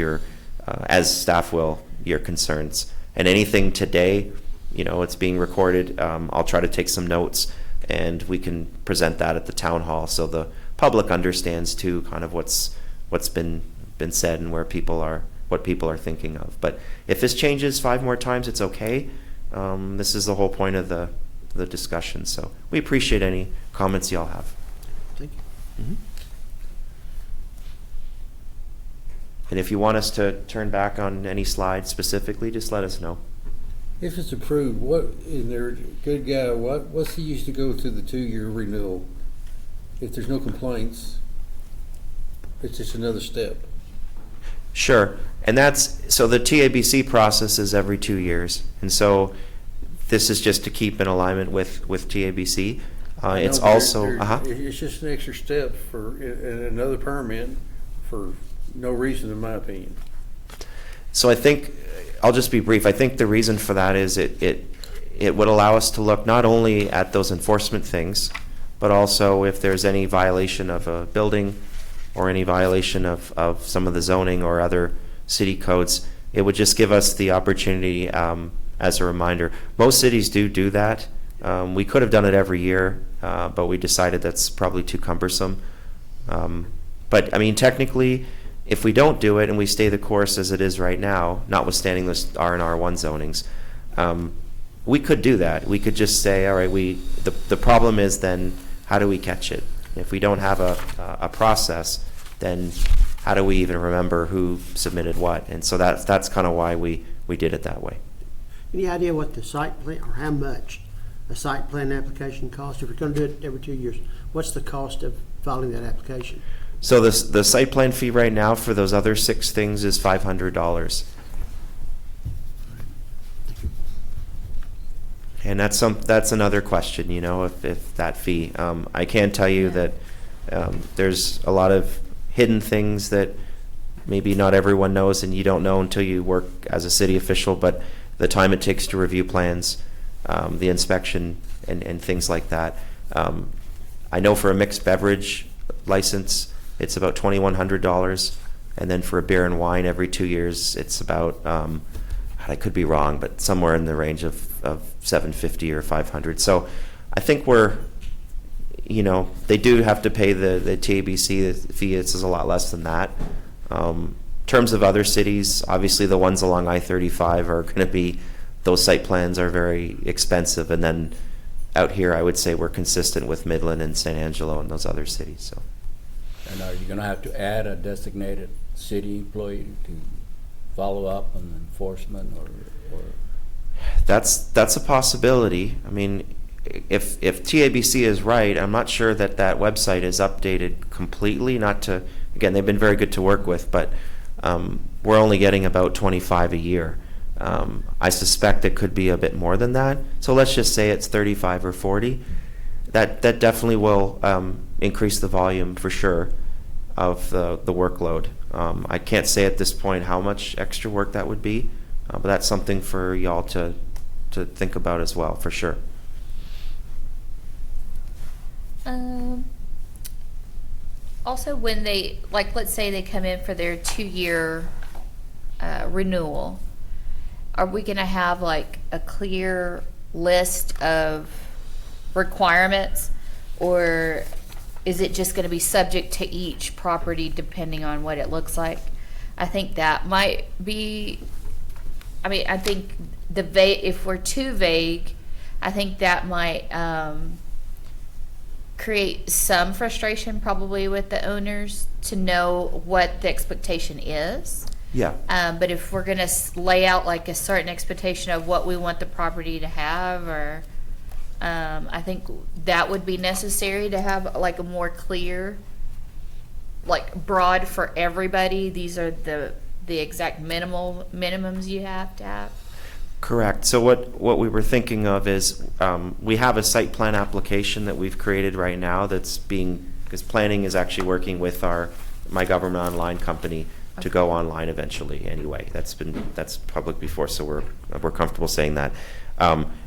as staff will, your concerns. And anything today, it's being recorded. I'll try to take some notes, and we can present that at the town hall so the public understands too kind of what's been said and what people are thinking of. But if this changes 5 more times, it's okay. This is the whole point of the discussion. So we appreciate any comments y'all have. Thank you. Mm-hmm. And if you want us to turn back on any slide specifically, just let us know. If it's approved, what, in there, good guy, what's the use to go through the 2-year renewal? If there's no complaints, it's just another step. Sure. And so the TABC process is every 2 years. And so this is just to keep in alignment with TABC. It's also, It's just an extra step for another permit for no reason, in my opinion. So I think, I'll just be brief. I think the reason for that is it would allow us to look not only at those enforcement things, but also if there's any violation of a building or any violation of some of the zoning or other city codes. It would just give us the opportunity, as a reminder. Most cities do that. We could have done it every year, but we decided that's probably too cumbersome. But I mean, technically, if we don't do it and we stay the course as it is right now, notwithstanding this R and R1 zonings, we could do that. We could just say, all right, the problem is then how do we catch it? If we don't have a process, then how do we even remember who submitted what? And so that's kind of why we did it that way. Any idea what the site plan, or how much a site plan application costs? If we're going to do it every 2 years, what's the cost of filing that application? So the site plan fee right now for those other 6 things is $500. And that's another question, if that fee. I can tell you that there's a lot of hidden things that maybe not everyone knows, and you don't know until you work as a city official, but the time it takes to review plans, the inspection, and things like that. I know for a mixed beverage license, it's about $2,100, and then for a beer and wine every 2 years, it's about, I could be wrong, but somewhere in the range of $750 or $500. So I think they do have to pay the TABC fee. It's a lot less than that. In terms of other cities, obviously the ones along I-35 are going to be, those site plans are very expensive, and then out here I would say we're consistent with Midland and San Angelo and those other cities. So. And are you going to have to add a designated city employee to follow up on enforcement, or? That's a possibility. I mean, if TABC is right, I'm not sure that website is updated completely. Again, they've been very good to work with, but we're only getting about 25 a year. I suspect it could be a bit more than that. So let's just say it's 35 or 40. That definitely will increase the volume for sure of the workload. I can't say at this point how much extra work that would be, but that's something for y'all to think about as well, for sure. Also, when they, let's say they come in for their 2-year renewal, are we going to have a clear list of requirements, or is it just going to be subject to each property depending on what it looks like? I think that might be, I think if we're too vague, I think that might create some frustration probably with the owners to know what the expectation is. Yeah. But if we're going to lay out a certain expectation of what we want the property to have, or I think that would be necessary to have a more clear, broad for everybody. These are the the exact minimums you have to have? Correct. So what we were thinking of is, we have a site plan application that we've created right now because planning is actually working with My Government Online company to go online eventually anyway. That's public before, so we're comfortable saying that.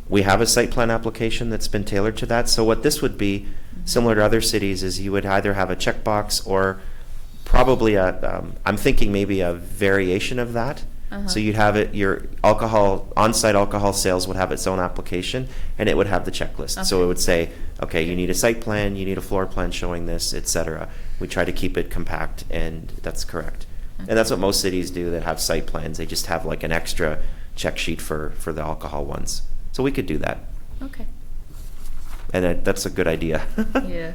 We have a site plan application that's been tailored to that. So what this would be, similar to other cities, is you would either have a checkbox or probably I'm thinking maybe a variation of that. So you'd have your on-site alcohol sales would have its own application, and it would have the checklist. So it would say, okay, you need a site plan, you need a floor plan showing this, etc. We try to keep it compact, and that's correct. And that's what most cities do that have site plans. They just have like an extra check sheet for the alcohol ones. So we could do that. Okay. And that's a good idea. Yeah.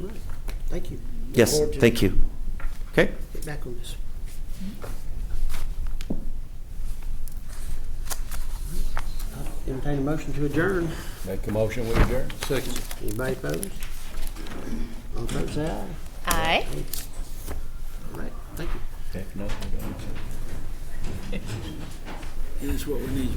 All right. Thank you. Look Yes, forward to thank you. Okay. Get back on this. Entertain a motion to adjourn. Make a motion, we adjourn. Second. Anybody opposed? All in favor, say aye. Aye. All right, thank you. Here's what we need.